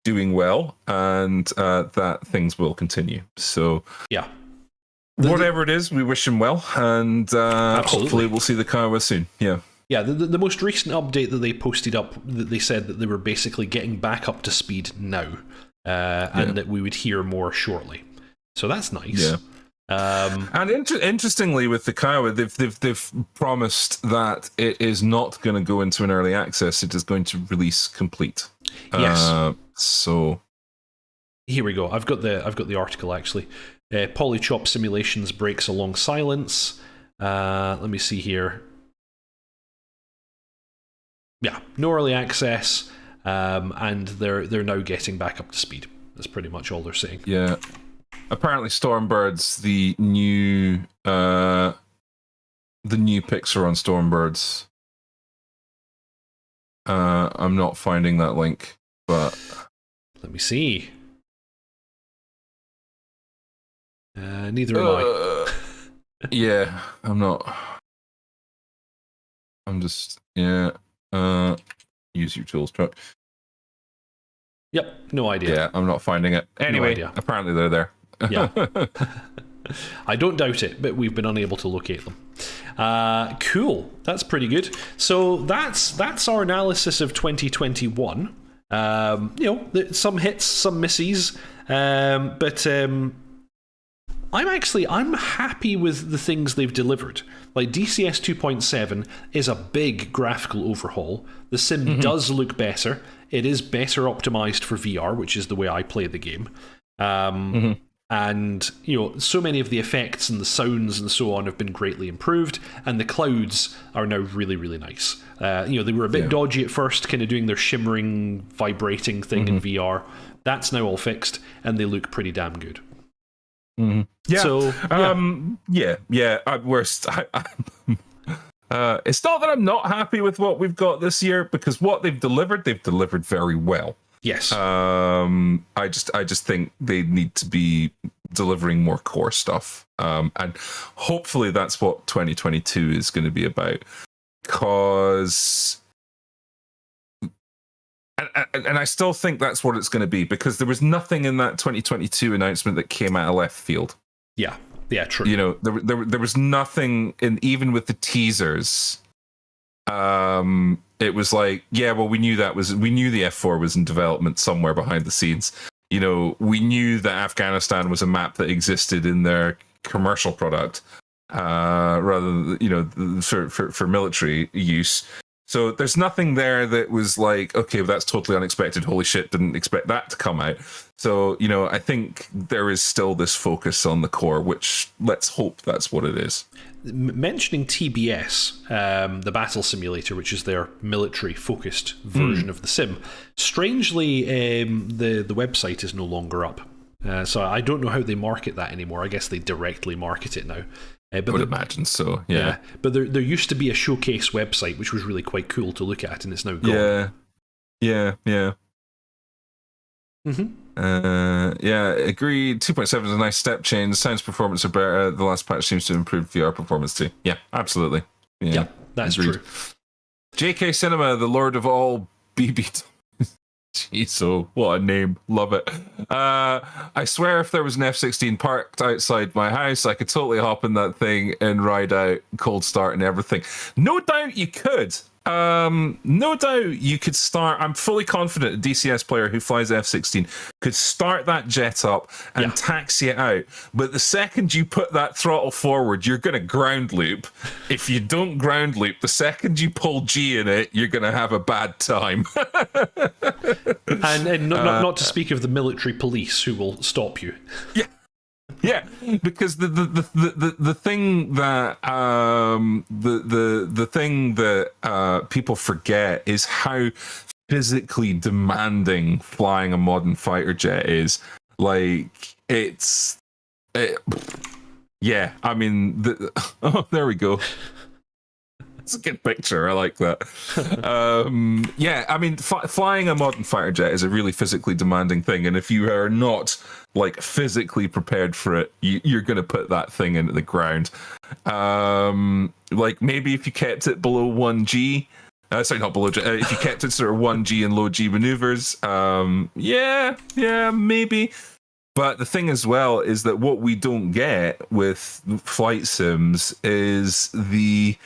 doing well, and that things will continue. So whatever it is, we wish him well, and hopefully we'll see the Kiowa soon. The most recent update that they posted up, that they said that they were basically getting back up to speed now, and that we would hear more shortly. So that's nice. And interestingly, with the Kiowa, they've promised that it is not going to go into an early access. It is going to release complete. Yes. So here we go. I've got the article actually. Polychop Simulations breaks a long silence. Let me see here. Yeah, no early access, and they're now getting back up to speed. That's pretty much all they're saying. Yeah. Apparently, Stormbirds, the new Pixar on Stormbirds. I'm not finding that link, but let me see. Neither am I. I'm not. I'm just use your tools truck. Yep, no idea. Yeah, I'm not finding it. Anyway, apparently they're there. Yeah. I don't doubt it, but we've been unable to locate them. Cool. That's pretty good. So that's our analysis of 2021. Some hits, some misses, but I'm happy with the things they've delivered. Like DCS 2.7 is a big graphical overhaul. The sim does look better. It is better optimized for VR, which is the way I play the game. And, so many of the effects and the sounds and so on have been greatly improved, and the clouds are now really, really nice. They were a bit dodgy at first, kind of doing their shimmering, vibrating thing in VR. That's now all fixed, and they look pretty damn good. Yeah. So, it's not that I'm not happy with what we've got this year, because what they've delivered very well. Yes. I just think they need to be delivering more core stuff. And hopefully that's what 2022 is going to be about. Because and I still think that's what it's going to be, because there was nothing in that 2022 announcement that came out of left field. Yeah, true. There was nothing even with the teasers. It was like, we knew the F4 was in development somewhere behind the scenes. We knew that Afghanistan was a map that existed in their commercial product, rather than, for military use. So there's nothing there that was like, okay, that's totally unexpected. Holy shit, didn't expect that to come out. So, I think there is still this focus on the core, which let's hope that's what it is. Mentioning TBS, the battle simulator, which is their military-focused version of the sim, strangely, the website is no longer up. So I don't know how they market that anymore. I guess they directly market it now. But I would imagine so, yeah. But there used to be a showcase website, which was really quite cool to look at, and it's now gone. Yeah. Mm-hmm. Agreed. 2.7 is a nice step change. Sounds performance are better. The last patch seems to improve VR performance too. Yeah, absolutely. Yeah, that's agreed. true. JK Cinema, the Lord of all BB. Jeez, oh, what a name. Love it. I swear if there was an F-16 parked outside my house, I could totally hop in that thing and ride out, cold start and everything. No doubt you could. No doubt you could start. I'm fully confident a DCS player who flies F-16 could start that jet up and taxi it out. But the second you put that throttle forward, you're going to ground loop. If you don't ground loop, the second you pull G in it, you're going to have a bad time. and not to speak of the military police who will stop you. Yeah, because the thing that the thing that people forget is how physically demanding flying a modern fighter jet is. Like yeah. I mean, oh, there we go. It's a good picture. I like that. Yeah, I mean, flying a modern fighter jet is a really physically demanding thing, and if you are not like physically prepared for it, you're going to put that thing into the ground. Like maybe if you kept it below 1G. Sorry, not below. If you kept it sort of 1G and low G maneuvers, yeah, maybe. But the thing as well is that what we don't get with flight sims is the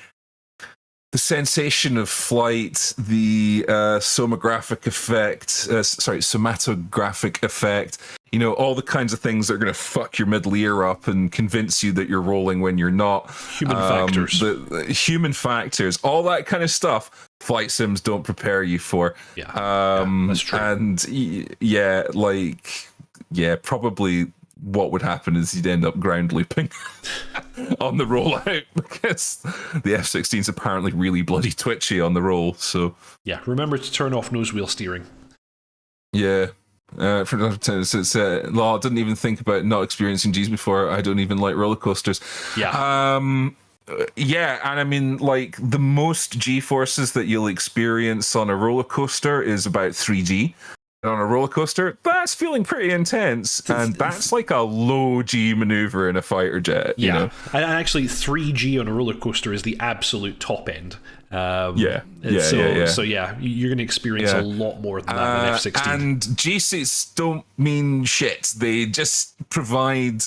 sensation of flight, the somatographic effect, all the kinds of things that are going to fuck your middle ear up and convince you that you're rolling when you're not. Human factors. The human factors, all that kind of stuff, flight sims don't prepare you for. That's true. And probably what would happen is you'd end up ground looping on the rollout because the F-16 is apparently really bloody twitchy on the roll. So remember to turn off nose wheel steering. Yeah. Law didn't even think about not experiencing G's before. I don't even like roller coasters. And I mean, like, the most G forces that you'll experience on a roller coaster is about 3G. On a roller coaster, that's feeling pretty intense, and that's like a low G maneuver in a fighter jet. And actually 3G on a roller coaster is the absolute top end. So you're going to experience a lot more than that in F-16. And G suits don't mean shit. They just provide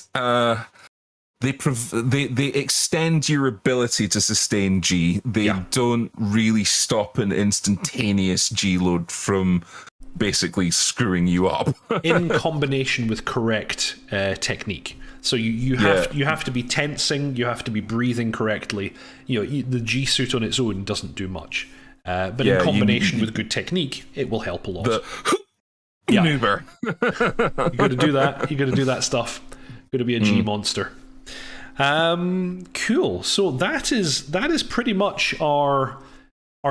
they extend your ability to sustain G. They don't really stop an instantaneous G load from basically screwing you up. In combination with correct technique. So you have to be tensing, you have to be breathing correctly. The G suit on its own doesn't do much, but in combination with good technique, it will help a lot. Maneuver. You got to do that. You got to do that stuff. Got to be a G monster. Cool. So that is pretty much our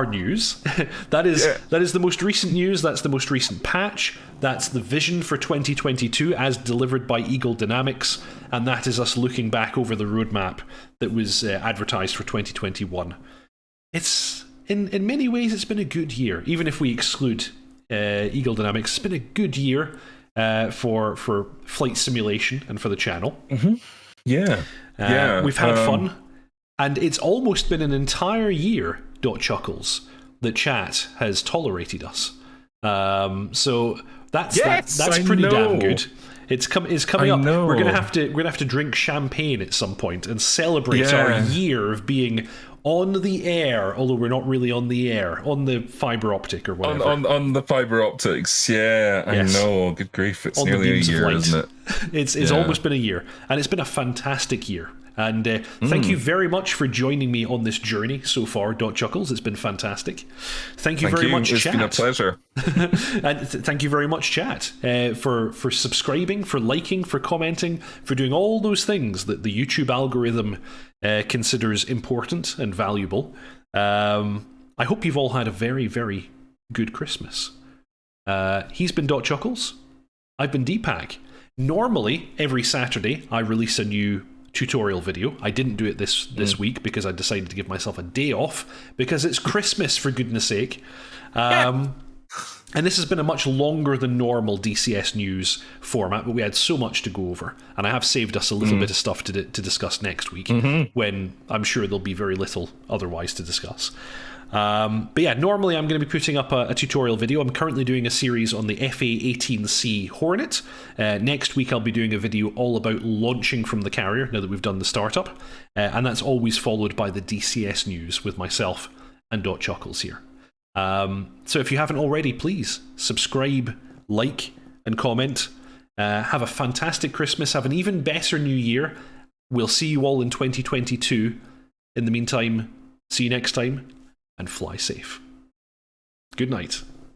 news. that is the most recent news. That's the most recent patch. That's the vision for 2022 as delivered by Eagle Dynamics, and that is us looking back over the roadmap that was advertised for 2021. It's in many ways it's been a good year, even if we exclude Eagle Dynamics. It's been a good year for flight simulation and for the channel. We've had fun, and it's almost been an entire year, dotChuckles, that chat has tolerated us. So that's pretty damn good. It's coming up. We're gonna have to drink champagne at some point and celebrate our year of being on the air, although we're not really on the air, on the fiber optic or whatever. On the fiber optics, I know. Good grief, it's on nearly a year, isn't it? It's almost been a year, and it's been a fantastic year. And thank you very much for joining me on this journey so far, dotChuckles. It's been fantastic. Thank you very much, It's chat. been a pleasure. And thank you very much, chat, for subscribing, for liking, for commenting, for doing all those things that the YouTube algorithm considers important and valuable. I hope you've all had a very, very good Christmas. He's been dotChuckles. I've been Deepak. Normally, every Saturday, I release a new tutorial video. I didn't do it this week because I decided to give myself a day off because it's Christmas, for goodness sake. And this has been a much longer than normal DCS news format, but we had so much to go over. And I have saved us a little bit of stuff to discuss next week, when I'm sure there'll be very little otherwise to discuss. But yeah, normally I'm going to be putting up a tutorial video. I'm currently doing a series on the FA-18C Hornet. Next week I'll be doing a video all about launching from the carrier, now that we've done the startup. And that's always followed by the DCS news with myself and dotChuckles here. So if you haven't already, please subscribe, like, and comment. Have a fantastic Christmas. Have an even better New Year. We'll see you all in 2022. In the meantime, see you next time. And fly safe. Good night.